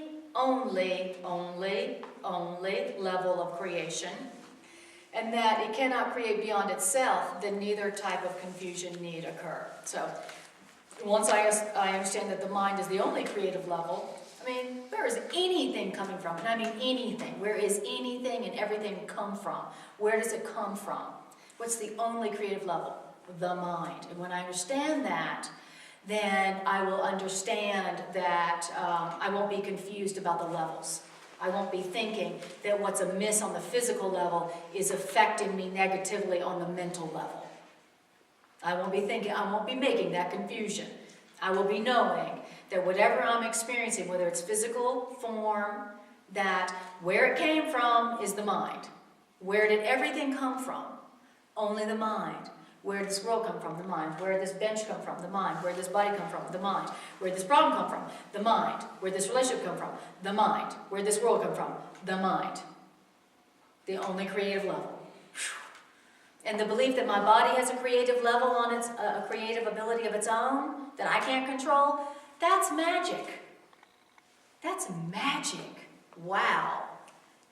[SPEAKER 1] level of creation, and that it cannot create beyond itself, then neither type of confusion need occur. So once I understand that the mind is the only creative level, I mean, where is anything coming from? And I mean anything. Where is anything and everything come from? Where does it come from? What's the only creative level? The mind. And when I understand that, then I will understand that I won't be confused about the levels. I won't be thinking that what's amiss on the physical level is affecting me negatively on the mental level. I won't be thinking, I won't be making that confusion. I will be knowing that whatever I'm experiencing, whether it's physical form, that where it came from is the mind. Where did everything come from? Only the mind. Where did this world come from? The mind. Where did this bench come from? The mind. Where did this body come from? The mind. Where did this problem come from? The mind. Where did this relationship come from? The mind. Where did this world come from? The mind. The only creative level. And the belief that my body has a creative level on its, a creative ability of its own, that I can't control, that's magic. That's magic. Wow.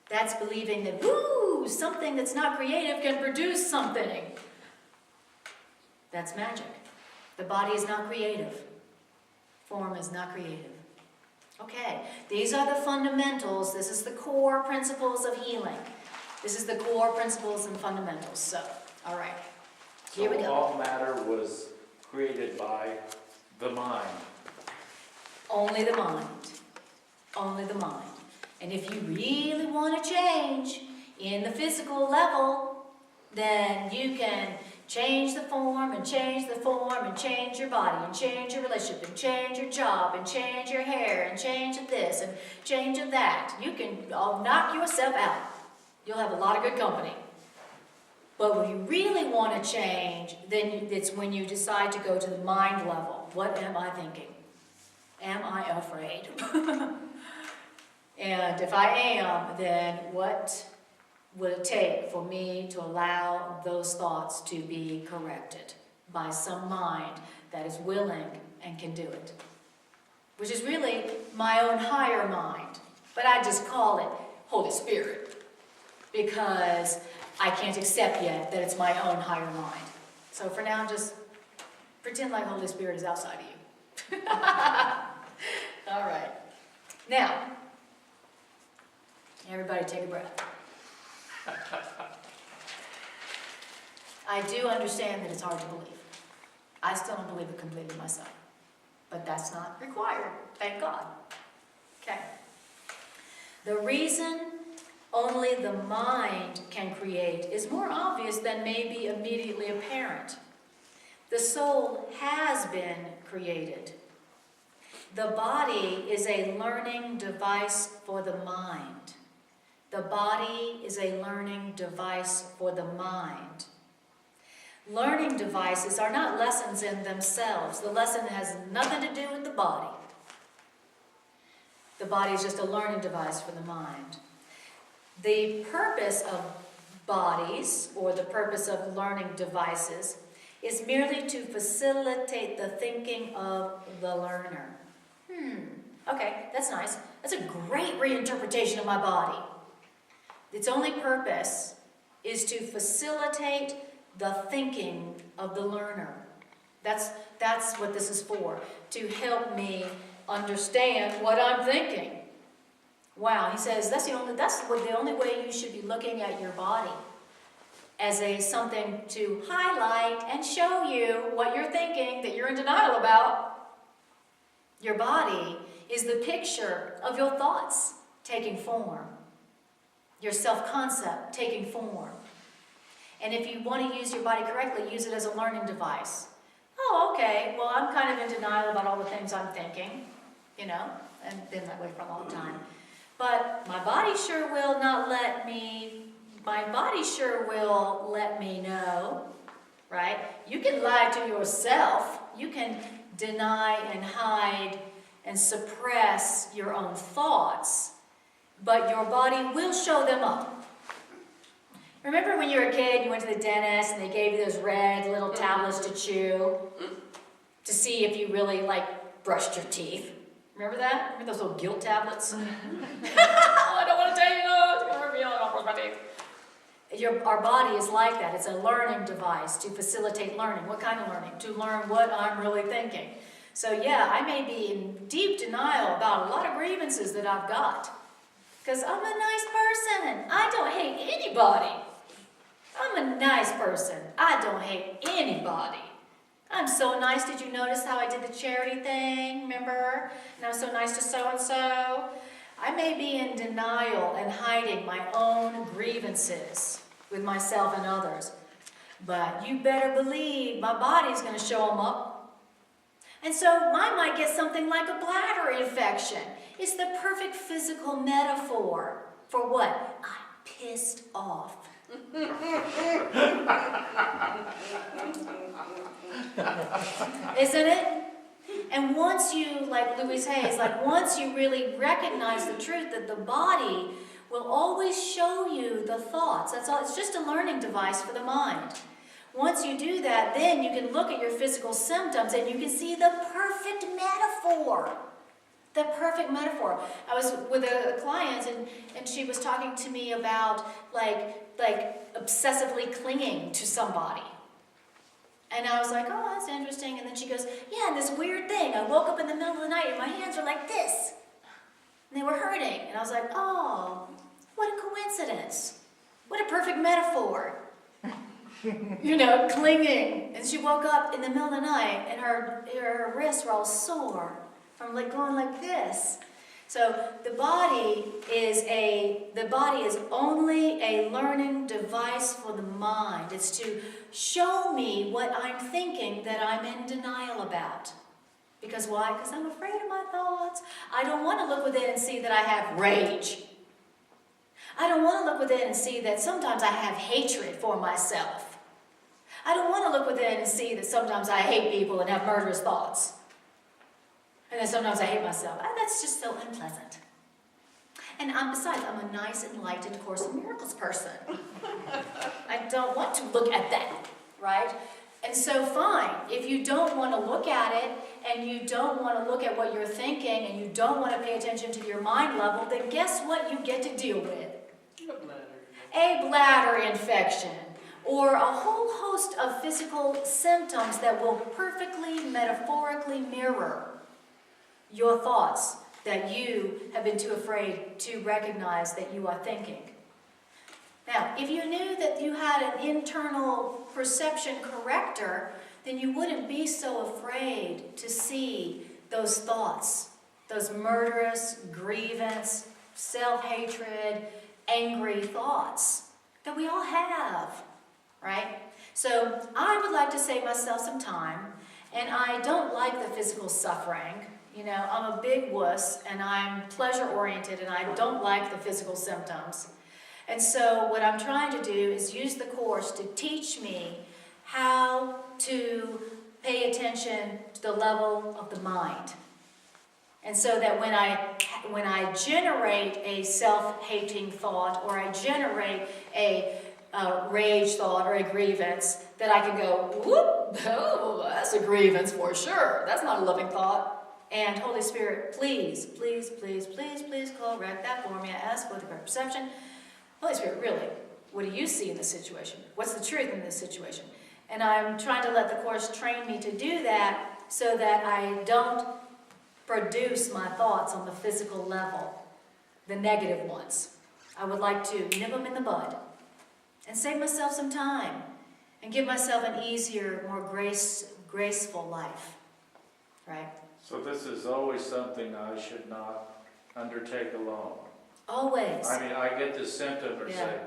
[SPEAKER 1] That's believing that, woo, something that's not creative can produce something. That's magic. The body is not creative. Form is not creative. Okay, these are the fundamentals. This is the core principles of healing. This is the core principles and fundamentals. So, all right, here we
[SPEAKER 3] So
[SPEAKER 1] go.
[SPEAKER 3] all matter was created by the mind.
[SPEAKER 1] Only the mind. Only the mind. And if you really want to change in the physical level, then you can change the form and change the form and change your body and change your relationship and change your job and change your hair and change this and change that. You can knock yourself out. You'll have a lot of good company. But when you really want to change, then it's when you decide to go to the mind level. What am I thinking? Am I afraid? And if I am, then what would it take for me to allow those thoughts to be corrected by some mind that is willing and can do it? Which is really my own higher mind. But I just call it Holy Spirit, because I can't accept yet that it's my own higher mind. So for now, just pretend like Holy Spirit is outside of you. All right. Now, everybody take a breath. I do understand that it's hard to believe. I still don't believe it completely myself. But that's not required, thank God. Okay. The reason only the mind can create is more obvious than may be immediately apparent. The soul has been created. The body is a learning device for the mind. The body is a learning device for the mind. Learning devices are not lessons in themselves. The lesson has nothing to do with the body. The body is just a learning device for the mind. The purpose of bodies, or the purpose of learning devices, is merely to facilitate the thinking of the learner. Okay, that's nice. That's a great reinterpretation of my body. Its only purpose is to facilitate the thinking of the learner. That's what this is for, to help me understand what I'm thinking. Wow, he says that's the only way you should be looking at your body, as something to highlight and show you what you're thinking that you're in denial about. Your body is the picture of your thoughts taking form, your self-concept taking form. And if you want to use your body correctly, use it as a learning device. Oh, okay, well, I'm kind of in denial about all the things I'm thinking, and been that way for a long time. But my body sure will let me know, right? You can lie to yourself. You can deny and hide and suppress your own thoughts, but your body will show them up. Remember when you were a kid, you went to the dentist and they gave you those red little tablets to chew to see if you really brushed your teeth? Remember that? Remember those little guilt tablets? I don't want to tell you, it's going to hurt me, I don't brush my teeth. Our body is like that. It's a learning device to facilitate learning. What kind of learning? To learn what I'm really thinking. So yeah, I may be in deep denial about a lot of grievances that I've got, because I'm a nice person. I don't hate anybody. I'm a nice person. I don't hate anybody. I'm so nice. Did you notice how I did the charity thing? Remember? And I was so nice to so-and-so. I may be in denial and hiding my own grievances with myself and others. but you better believe my body's going to show them up. And so I might get something like a bladder infection. It's the perfect physical metaphor for what? I'm pissed off. Isn't it? And once you, like Louise Hay's, like once you really recognize the truth that the body will always show you the thoughts. That's all. It's just a learning device for the mind. Once you do that, then you can look at your physical symptoms and you can see the perfect metaphor. The perfect metaphor. I was with a client and she was talking to me about like obsessively clinging to somebody. And I was like, oh, that's interesting. And then she goes, yeah, and this weird thing. I woke up in the middle of the night and my hands were like this. And they were hurting. And I was like, oh, what a coincidence. What a perfect metaphor. You know, clinging. And she woke up in the middle of the night and her wrists were all sore from like going like this. So the body is only a learning device for the mind. It's to show me what I'm thinking that I'm in denial about. Because why? Because I'm afraid of my thoughts. I don't want to look within and see that I have rage. I don't want to look within and see that sometimes I have hatred for myself. I don't want to look within and see that sometimes I hate people and have murderous thoughts. And then sometimes I hate myself. That's just so unpleasant. And besides, I'm a nice, enlightened Course in Miracles person. I don't want to look at that, right? And so fine, if you don't want to look at it, and you don't want to look at what you're thinking, and you don't want to pay attention to your mind level, then guess what you get to deal with? A bladder infection, or a whole host of physical symptoms that will perfectly, metaphorically mirror your thoughts that you have been too afraid to recognize that you are thinking. Now, if you knew that you had an internal perception corrector, then you wouldn't be so afraid to see those thoughts, those murderous, grievance, self-hatred, angry thoughts that we all have, right? So I would like to save myself some time, and I don't like the physical suffering. You know, I'm a big wuss, and I'm pleasure-oriented, and I don't like the physical symptoms. And so what I'm trying to do is use the Course to teach me how to pay attention to the level of the mind. And so that when I generate a self-hating thought, or I generate a rage thought or a grievance, that I can go, whoop, oh, that's a grievance for sure. That's not a loving thought. And Holy Spirit, please, please, please, please, please correct that for me. I ask for the correct perception. Holy Spirit, really, what do you see in this situation? What's the truth in this situation? And I'm trying to let the Course train me to do that so that I don't produce my thoughts on the physical level, the negative ones. I would like to nip them in the bud and save myself some time and give myself an easier, more graceful life, right?
[SPEAKER 3] So this is always something I should not undertake alone.
[SPEAKER 1] Always.
[SPEAKER 3] I mean, I get this symptom or
[SPEAKER 1] Yeah.
[SPEAKER 3] say,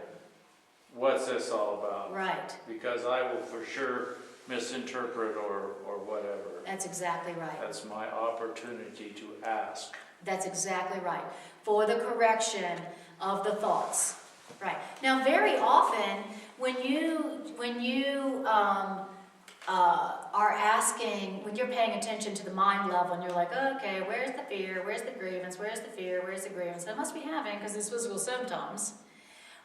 [SPEAKER 3] what's this all about?
[SPEAKER 1] Right.
[SPEAKER 3] Because I will for sure misinterpret or whatever.
[SPEAKER 1] That's exactly right.
[SPEAKER 3] That's my opportunity to ask.
[SPEAKER 1] That's exactly right. For the correction of the thoughts. Right. Now, very often, when you are asking, when you're paying attention to the mind level, and you're like, okay, where's the fear? Where's the grievance? Where's the fear? Where's the grievance? I must be having, because it's physical symptoms.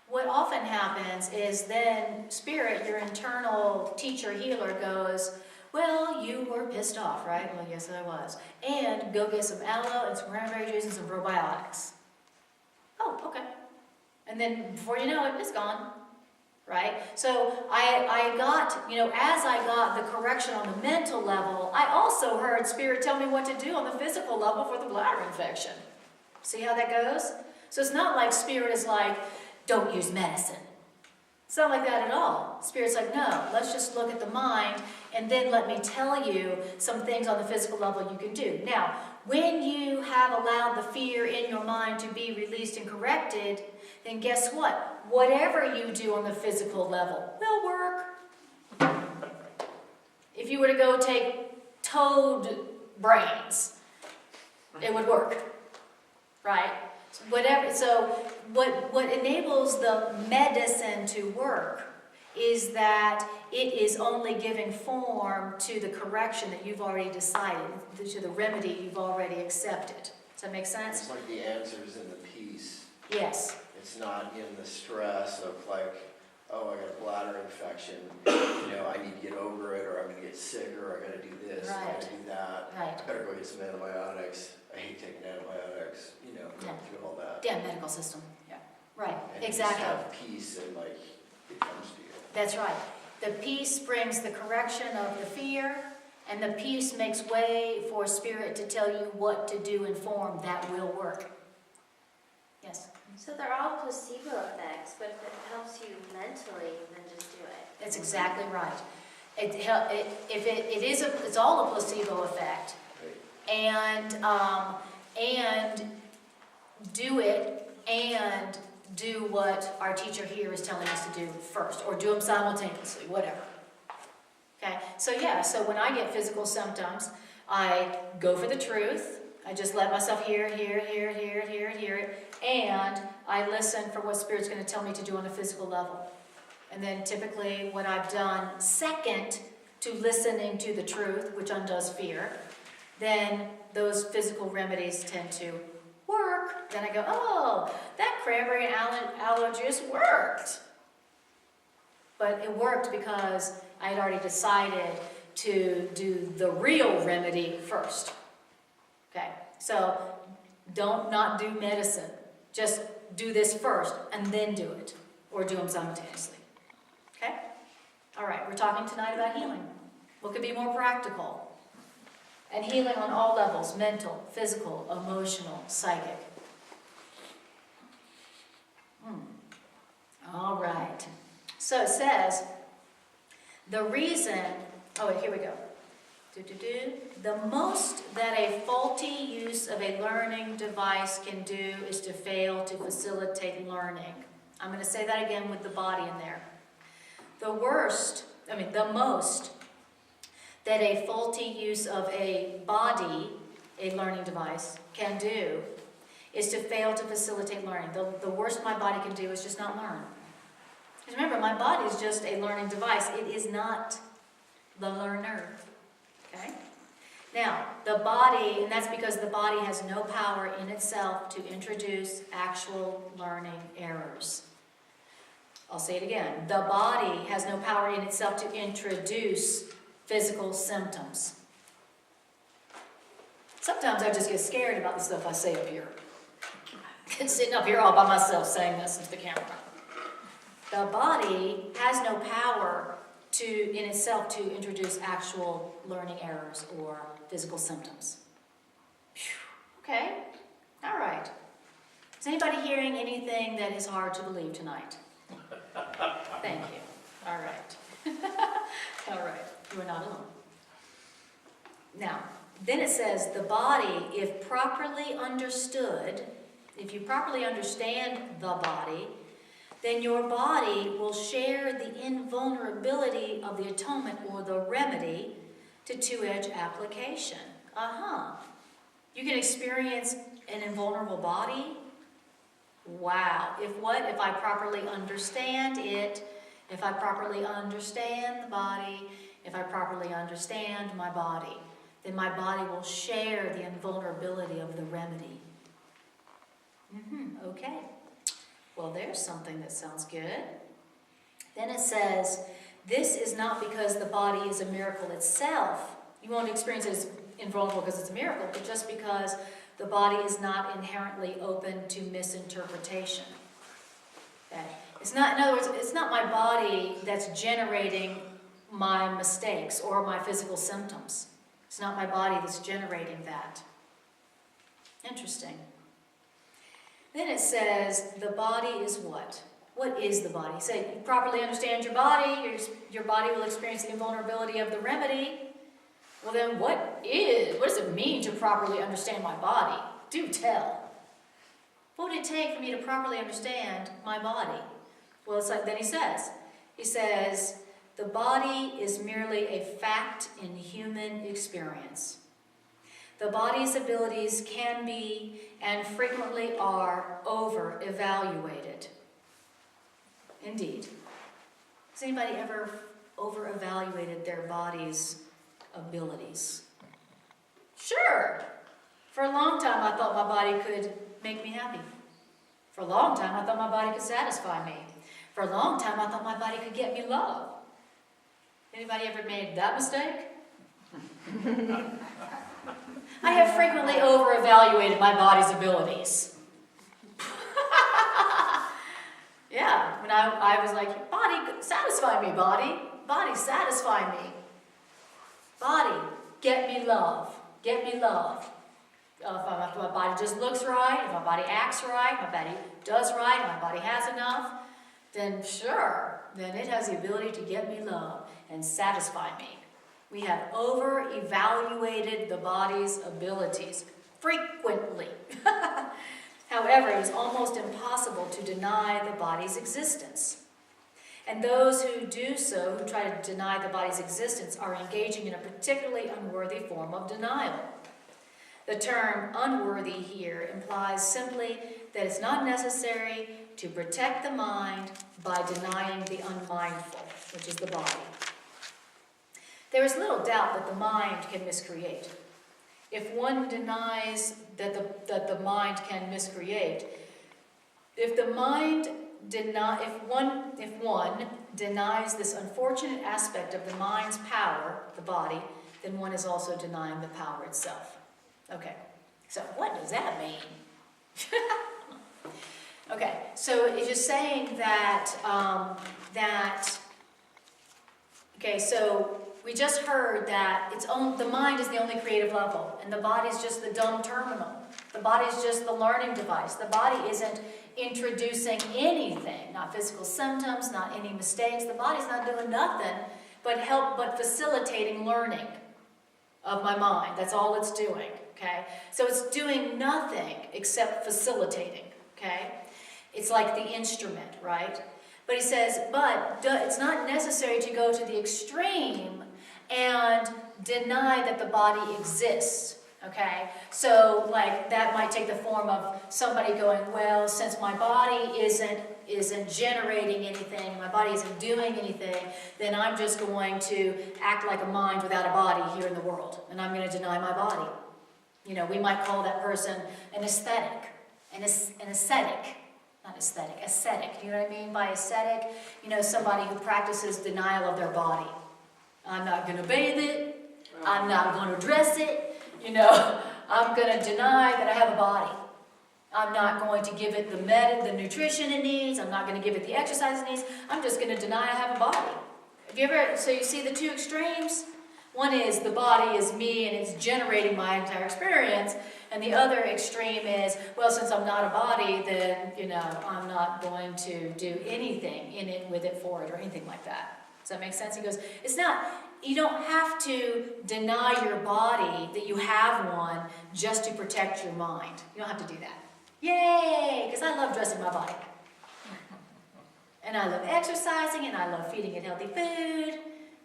[SPEAKER 1] What often happens is then Spirit, your internal teacher, healer, goes, well, you were pissed off, right? Well, yes, I was. And go get some aloe and some cranberry juice and some probiotics. Oh, okay. And then before you know it, it's gone. Right? So I got, as I got the correction on the mental level, I also heard Spirit tell me what to do on the physical level for the bladder infection. See how that goes? So it's not like Spirit is like, don't use medicine. It's not like that at all. Spirit's like, no, let's just look at the mind, and then let me tell you some things on the physical level you can do. Now, when you have allowed the fear in your mind to be released and corrected, then guess what? Whatever you do on the physical level will work. you were to go take toad brains, it would work, right? So what enables the medicine to work is that it is only giving form to the correction that you've already decided, to the remedy you've already accepted. Does that make sense?
[SPEAKER 6] It's like the answer's in the peace.
[SPEAKER 1] Yes.
[SPEAKER 6] It's not in the stress of like, oh, I got a bladder infection, you know, I need to get over it, or I'm gonna get sick, or I gotta do this, I
[SPEAKER 1] Right.
[SPEAKER 6] gotta do that.
[SPEAKER 1] Right.
[SPEAKER 6] I better go get some antibiotics. I hate taking antibiotics, you know, going
[SPEAKER 1] Yeah.
[SPEAKER 6] through all that.
[SPEAKER 1] Yeah, medical system. Yeah. Right.
[SPEAKER 6] And
[SPEAKER 1] Exactly.
[SPEAKER 6] you just have peace and like, it comes to you.
[SPEAKER 1] That's right. The peace brings the correction of the fear, and the peace makes way for spirit to tell you what to do in form that will work. Yes?
[SPEAKER 7] So they're all placebo effects, but if it helps you mentally, then just do it.
[SPEAKER 1] That's exactly right. It's all a placebo effect, and do it and do what our teacher here is telling us to do first, or do them simultaneously, whatever. Okay, so when I get physical symptoms, I go for the truth. I just let myself hear it, and I listen for what Spirit's going to tell me to do on a physical level. And then typically what I've done second to listening to the truth, which undoes fear, then those physical remedies tend to work. Then I go, oh, that cranberry and aloe juice worked. But it worked because I had already decided to do the real remedy first. Okay, so don't not do medicine. Just do this first and then do it, or do them simultaneously. Okay? All right, we're talking tonight about healing. What could be more practical? And healing on all levels: mental, physical, emotional, psychic. All right. So it says, the reason, here we go. The most that a faulty use of a learning device can do is to fail to facilitate learning. I'm going to say that again with the body in there. The most that a faulty use of a body, a learning device, can do is to fail to facilitate learning. The worst my body can do is just not learn. Because remember, my body is just a learning device. It is not the learner. Okay? Now, the body, and that's because the body has no power in itself to introduce actual learning errors. I'll say it again. The body has no power in itself to introduce physical symptoms. Sometimes I just get scared about the stuff I say up here. Sitting up here all by myself saying this into the camera. The body has no power in itself to introduce actual learning errors or physical symptoms. Okay, all right. Is anybody hearing anything that is hard to believe tonight? Thank you. All right. All right, you are not alone. Now, then it says, the body, if properly understood, if you properly understand the body, then your body will share the invulnerability of the atonement or the remedy to two-edge application. You can experience an invulnerable body? Wow. If I properly understand it, if I properly understand the body, if I properly understand my body, then my body will share the invulnerability of the remedy. Okay. Well, there's something that sounds good. Then it says, this is not because the body is a miracle itself. You won't experience it as invulnerable because it's a miracle, but just because the body is not inherently open to misinterpretation. Okay? It's not, in other words, it's not my body that's generating my mistakes or my physical symptoms. It's not my body that's generating that. Interesting. Then it says, the body is what? What is the body? Say, you properly understand your body, your body will experience the invulnerability of the remedy. Well then, what does it mean to properly understand my body? Do tell. What would it take for me to properly understand my body? Well, it's like, then he says, The body is merely a fact in human experience. The body's abilities can be, and frequently are, over-evaluated. Indeed. Has anybody ever over-evaluated their body's abilities? Sure. For a long time, I thought my body could make me happy. For a long time, I thought my body could satisfy me. For a long time, I thought my body could get me love. Anybody ever made that mistake? I have frequently over-evaluated my body's abilities. Yeah, when I was like, body, satisfy me, body. Body, satisfy me. Body, get me love. Get me love. If my body just looks right, if my body acts right, my body does right, if my body has enough, then sure, then it has the ability to get me love and satisfy me. We have over-evaluated the body's abilities frequently. However, it is almost impossible to deny the body's existence. And those who do so, who try to deny the body's existence, are engaging in a particularly unworthy form of denial. The term unworthy here implies simply that it's not necessary to protect the mind by denying the unmindful, which is the body. There is little doubt that the mind can miscreate. If one denies that the mind can miscreate, if one denies this unfortunate aspect of the mind's power, the body, then one is also denying the power itself. Okay, so what does that mean? Okay, so it's just saying that, okay, so we just heard that the mind is the only creative level, and the body is just the dumb terminal. The body is just the learning device. The body isn't introducing anything, not physical symptoms, not any mistakes. The body's not doing nothing but facilitating learning of my mind. That's all it's doing, okay? So it's doing nothing except facilitating, okay? It's like the instrument, right? But he says, it's not necessary to go to the extreme and deny that the body exists, okay? So, like, that might take the form of somebody going, well, since my body isn't generating anything, my body isn't doing anything, then I'm just going to act like a mind without a body here in the world, and I'm going to deny my body. You know, we might call that person an ascetic, an ascetic. Not aesthetic, ascetic. You know what I mean by ascetic? You know, somebody who practices denial of their body. I'm not going to bathe it. I'm not going to dress it. You know, I'm going to deny that I have a body. I'm not going to give it the nutrition it needs. I'm not going to give it the exercise it needs. I'm just going to deny I have a body. So you see the two extremes? One is the body is me and it's generating my entire experience. And the other extreme is, well, since I'm not a body, then, you know, I'm not going to do anything in it, with it, for it, or anything like that. Does that make sense? He goes, it's not, you don't have to deny your body that you have one just to protect your mind. You don't have to do that. Yay! Because I love dressing my body. And I love exercising, and I love feeding it healthy food,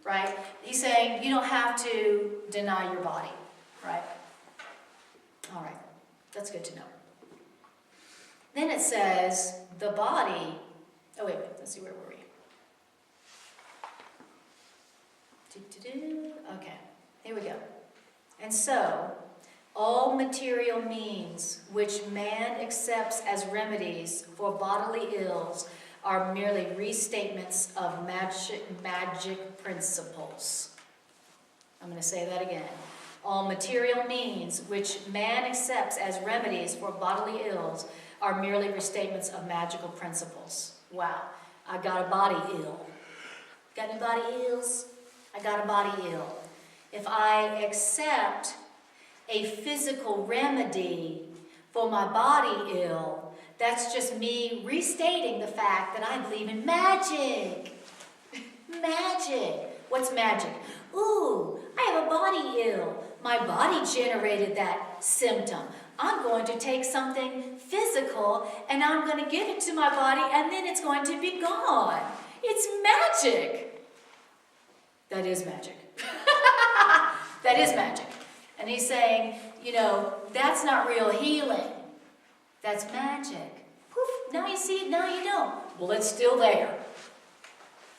[SPEAKER 1] right? He's saying you don't have to deny your body, right? All right, that's good to know. Then it says the body, oh wait, let's see, where were we? Okay, here we go. And so, all material means which man accepts as remedies for bodily ills are merely restatements of magic principles. I'm going to say that again. All material means which man accepts as remedies for bodily ills are merely restatements of magical principles. Wow, I got a body ill. Got any body ills? I got a body ill. If I accept a physical remedy for my body ill, that's just me restating the fact that I believe in magic. Magic. What's magic? Ooh, I have a body ill. My body generated that symptom. I'm going to take something physical and I'm going to give it to my body and then it's going to be gone. It's magic. that is magic. That is magic. And he's saying, you know, that's not real healing. That's magic. Poof, now you see it, now you don't. Well, it's still there.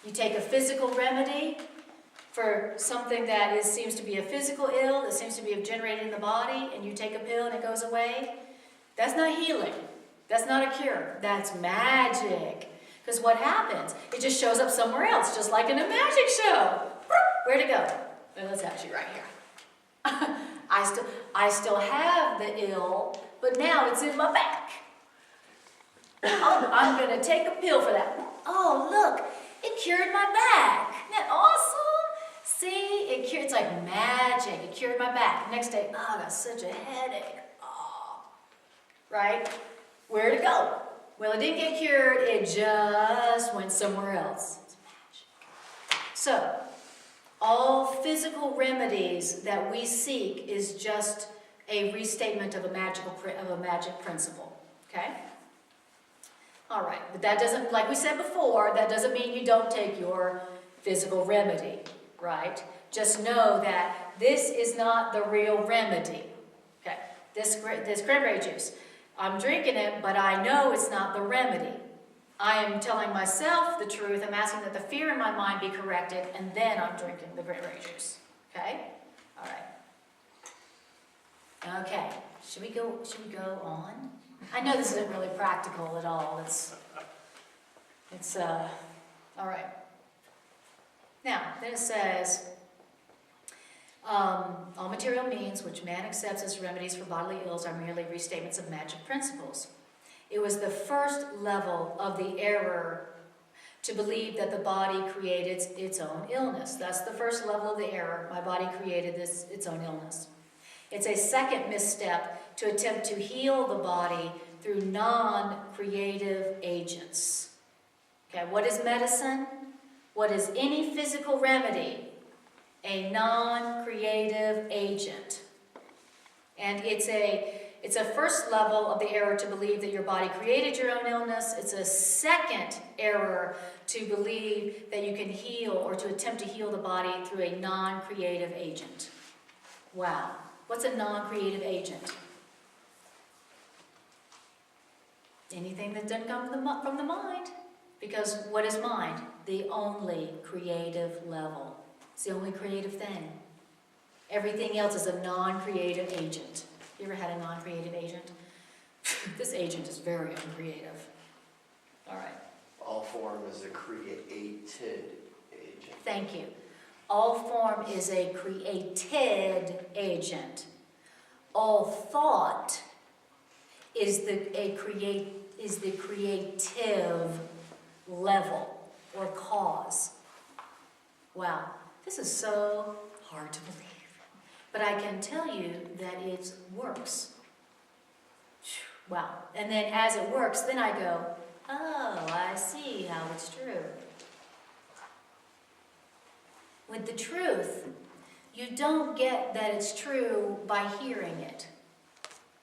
[SPEAKER 1] You take a physical remedy for something that seems to be a physical ill, that seems to be generated in the body, and you take a pill and it goes away. That's not healing. That's not a cure. That's magic. Because what happens? It just shows up somewhere else, just like in a magic show. Where'd it go? Well, it's actually right here. I still have the ill, but now it's in my back. Oh, I'm going to take a pill for that. Oh, look, it cured my back. Isn't that awesome? See, it's like magic. It cured my back. Next day, oh, I got such a headache. Oh, right? Where'd it go? Well, it didn't get cured. It just went somewhere else. It's magic. So, all physical remedies that we seek is just a restatement of a magic principle. Okay? All right, but that doesn't, like we said before, that doesn't mean you don't take your physical remedy, right? Just know that this is not the real remedy. Okay, this cranberry juice, I'm drinking it, but I know it's not the remedy. I am telling myself the truth. I'm asking that the fear in my mind be corrected, and then I'm drinking the cranberry juice. Okay? All right. Okay. Should we go on? I know this isn't really practical at all. It's all right. Now, then it says, all material means which man accepts as remedies for bodily ills are merely restatements of magic principles. It was the first level of the error to believe that the body created its own illness. That's the first level of the error. My body created its own illness. It's a second misstep to attempt to heal the body through non-creative agents. Okay, what is medicine? What is any physical remedy? A non-creative agent. And it's a first level of the error to believe that your body created your own illness. It's a second error to believe that you can heal or to attempt to heal the body through a non-creative agent. Wow. What's a non-creative agent? Anything that doesn't come from the mind. Because what is mind? The only creative level. It's the only creative thing. Everything else is a non-creative agent. You ever had a non-creative agent? This agent is very uncreative. All right.
[SPEAKER 6] All form is a created agent.
[SPEAKER 1] Thank you. All form is a created agent. All thought is the creative level or cause. Wow, this is so hard to believe. But I can tell you that it works. Wow. And then as it works, then I go, oh, I see how it's true. With the truth, you don't get that it's true by hearing it.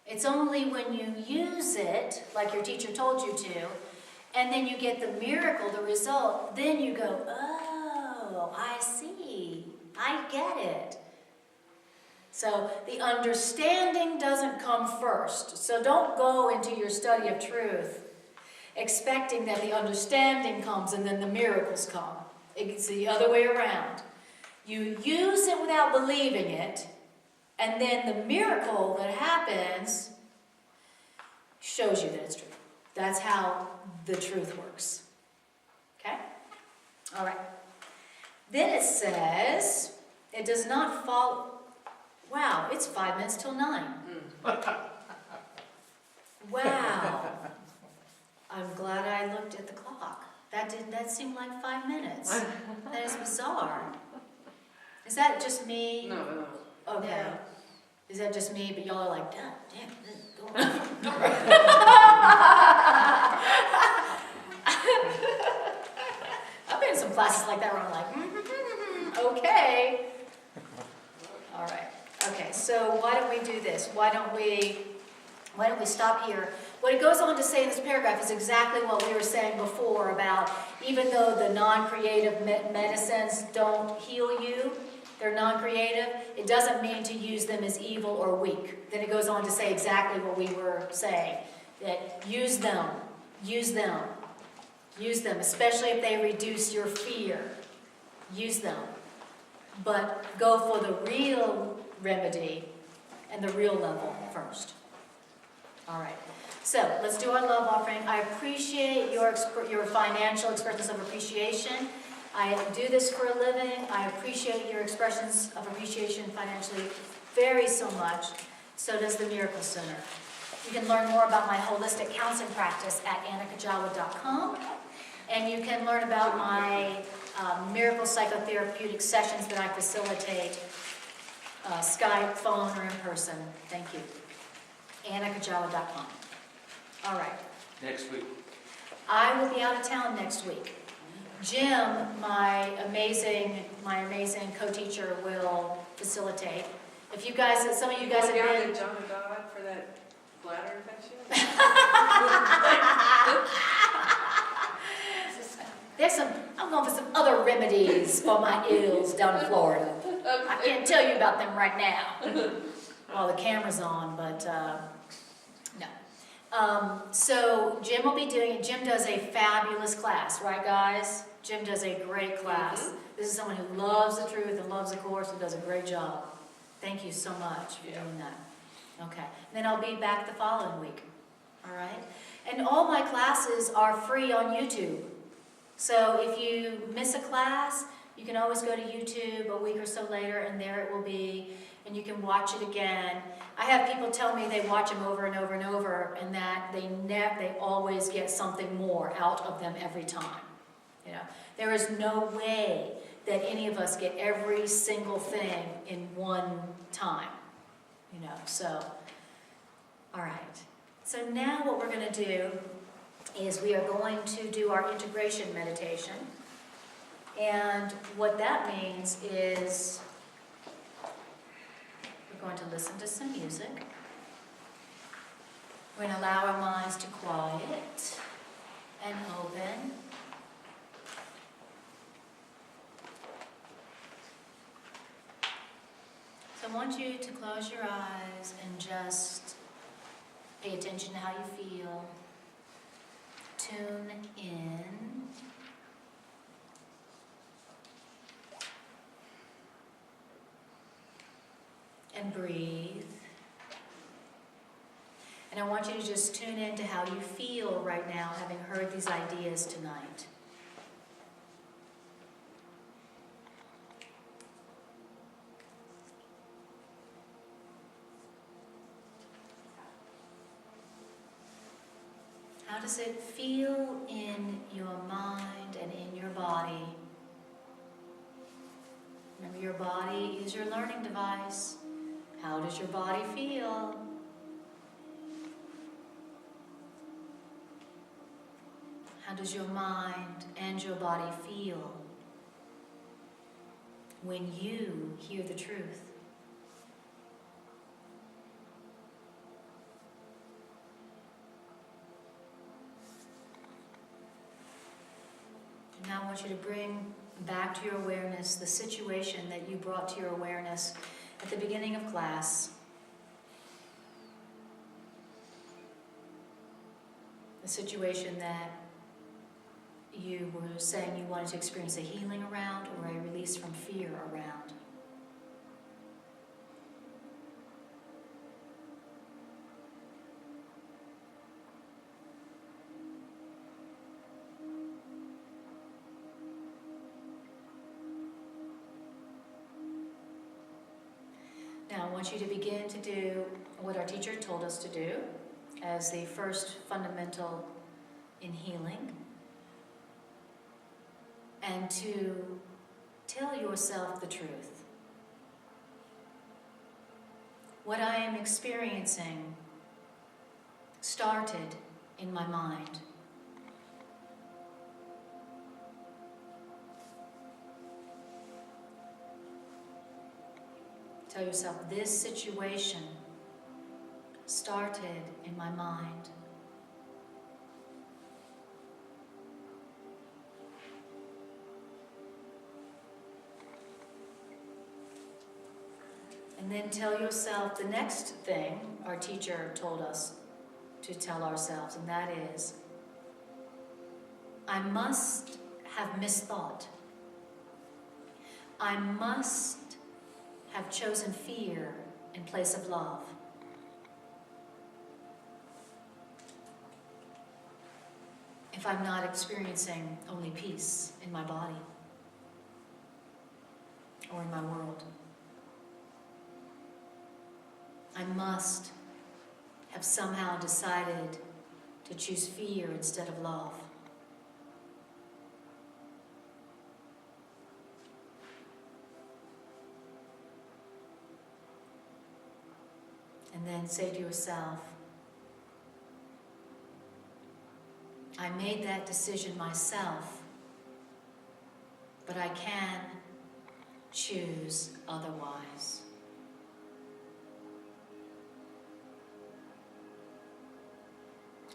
[SPEAKER 1] It's only when you use it, like your teacher told you to, and then you get the miracle, the result, then you go, oh, I see, I get it. So the understanding doesn't come first. So don't go into your study of truth expecting that the understanding comes and then the miracles come. It's the other way around. You use it without believing it, and then the miracle that happens shows you that it's true. That's how the truth works. Okay? All right. Then it says, it does not follow. Wow, it's 5 minutes till 9. Wow. I'm glad I looked at the clock. That seemed like 5 minutes. That is bizarre. Is that just me?
[SPEAKER 4] No.
[SPEAKER 1] Okay.
[SPEAKER 2] No.
[SPEAKER 1] Is that just me? But y'all are like, damn, go on. I've been in some classes like that where I'm like, okay. All right. Okay, so why don't we do this? Why don't we stop here? What it goes on to say in this paragraph is exactly what we were saying before about even though the non-creative medicines don't heal you, they're non-creative, it doesn't mean to use them as evil or weak. Then it goes on to say exactly what we were saying, that use them, especially if they reduce your fear. Use them. But go for the real remedy and the real level first. All right. So let's do our love offering. I appreciate your financial expressions of appreciation. I do this for a living. I appreciate your expressions of appreciation financially very so much. So does the Miracle Center. You can learn more about my holistic counseling practice at annakujawa.com. And you can learn about my Miracle Psychotherapeutic sessions that I facilitate, Skype, phone, or in person. Thank you. annakujawa.com. All right.
[SPEAKER 3] Next week.
[SPEAKER 1] I will be out of town next week. Jim, my amazing co-teacher, will facilitate. If you guys, some of you guys have
[SPEAKER 4] Going down
[SPEAKER 1] been...
[SPEAKER 4] to John God for that bladder infection?
[SPEAKER 1] I'm going for some other remedies for my ills down in Florida. I can't tell you about them right now while the camera's on, but no. So Jim will be doing it. Jim does a fabulous class, right guys? Jim does a great class. This is someone who loves the truth and loves the course and does a great job. Thank you so much for doing that. Okay. Then I'll be back the following week. All right? And all my classes are free on YouTube. So if you miss a class, you can always go to YouTube a week or so later, and there it will be, and you can watch it again. I have people tell me they watch them over and over and over, and that they always get something more out of them every time. You know, there is no way that any of us get every single thing in one time. You know, so all right. So now what we're going to do is we are going to do our integration meditation. And what that means is we're going to listen to some music. We're going to allow our minds to quiet and open. So I want you to close your eyes and just pay attention to how you feel. Tune in. And breathe. And I want you to just tune in to how you feel right now, having heard these ideas tonight. How does it feel in your mind and in your body? Remember, your body is your learning device. How does your body feel? How does your mind and your body feel when you hear the truth? Now I want you to bring back to your awareness the situation that you brought to your awareness at the beginning of class. The situation that you were saying you wanted to experience a healing around or a release from fear around. Now I want you to begin to do what our teacher told us to do as the first fundamental in healing, and to tell yourself the truth. What I am experiencing started in my mind. Tell yourself, this situation started in my mind. And then tell yourself the next thing our teacher told us to tell ourselves, and that is, I must have misthought. I must have chosen fear in place of love. If I'm not experiencing only peace in my body or in my world. I must have somehow decided to choose fear instead of love. And then say to yourself, I made that decision myself, but I can choose otherwise.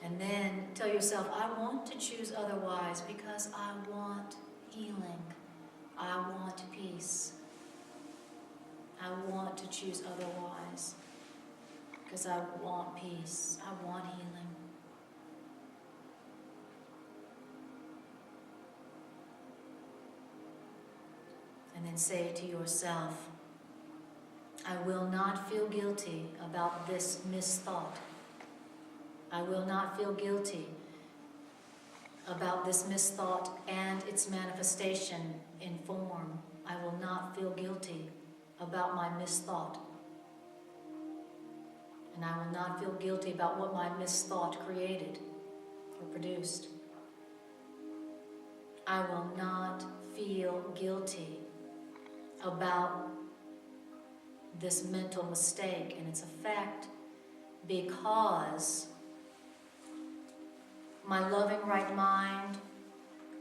[SPEAKER 1] And then tell yourself, I want to choose otherwise because I want healing. I want peace. I want to choose otherwise because I want peace. I want healing. And then say to yourself, I will not feel guilty about this misthought. I will not feel guilty about this misthought and its manifestation in form. I will not feel guilty about my misthought. And I will not feel guilty about what my misthought created or produced. I will not feel guilty about this mental mistake and its effect because my loving right mind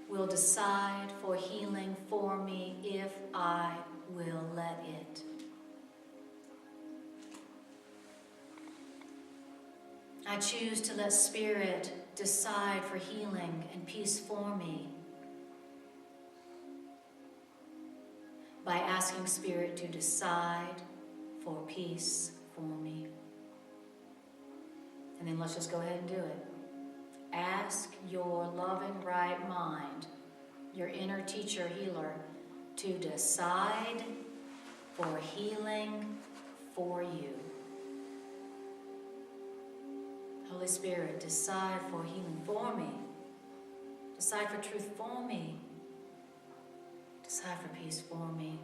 [SPEAKER 1] will decide for healing for me if I will let it. I choose to let Spirit decide for healing and peace for me by asking Spirit to decide for peace for me. And then let's just go ahead and do it. Ask your loving right mind, your inner teacher healer, to decide for healing for you. Holy Spirit, decide for healing for me. Decide for truth for me. Decide for peace for me.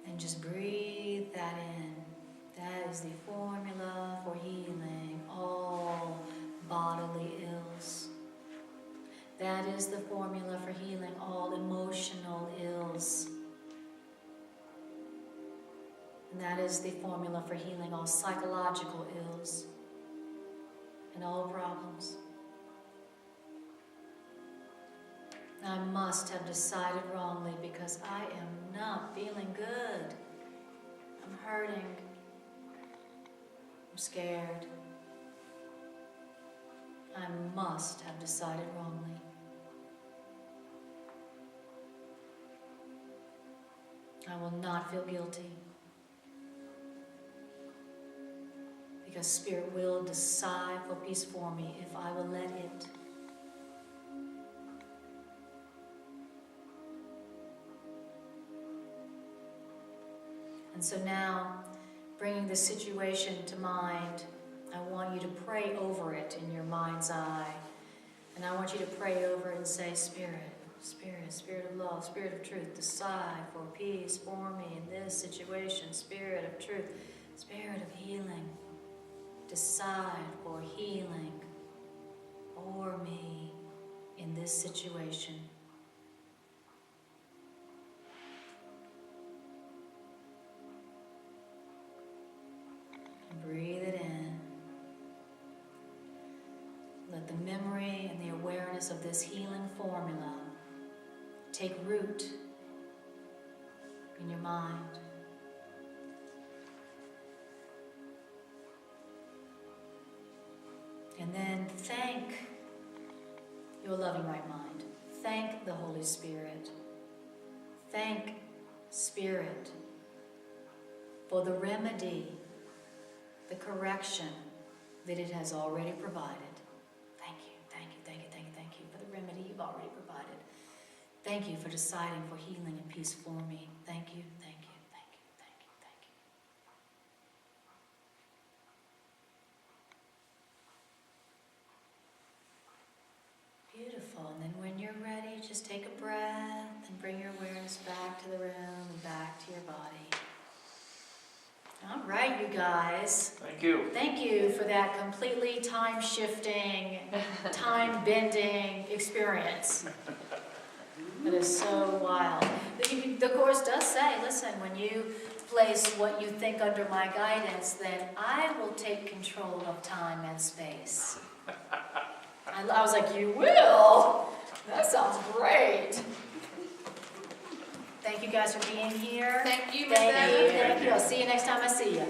[SPEAKER 1] And just breathe that in. That is the formula for healing all bodily ills. That is the formula for healing all emotional ills. And that is the formula for healing all psychological ills and all problems. I must have decided wrongly because I am not feeling good. I'm hurting. I'm scared. I must have decided wrongly. I will not feel guilty because Spirit will decide for peace for me if I will let it. And so now, bringing the situation to mind, I want you to pray over it in your mind's eye. And I want you to pray over it and say, Spirit, Spirit, Spirit of love, Spirit of truth, decide for peace for me in this situation. Spirit of truth, Spirit of healing, decide for healing for me in this situation. Breathe it in. Let the memory and the awareness of this healing formula take root in your mind. And then thank your loving right mind. thank the Holy Spirit. Thank Spirit for the remedy, the correction that it has already provided. Thank you, thank you, thank you, thank you, thank you for the remedy you've already provided. Thank you for deciding for healing and peace for me. Thank you, thank you, thank you, thank you, thank you. Beautiful. And then when you're ready, just take a breath and bring your awareness back to the room and back to your body. All right, you guys.
[SPEAKER 3] Thank you.
[SPEAKER 1] Thank you for that completely time-shifting, time-bending experience. That is so wild. The Course does say, listen, when you place what you think under my guidance, then I will take control of time and space. I was like, you will? That sounds great. Thank you guys for being here.
[SPEAKER 5] Thank you,
[SPEAKER 1] Thank you,
[SPEAKER 5] Miss
[SPEAKER 1] thank you. I'll see you next time I see you.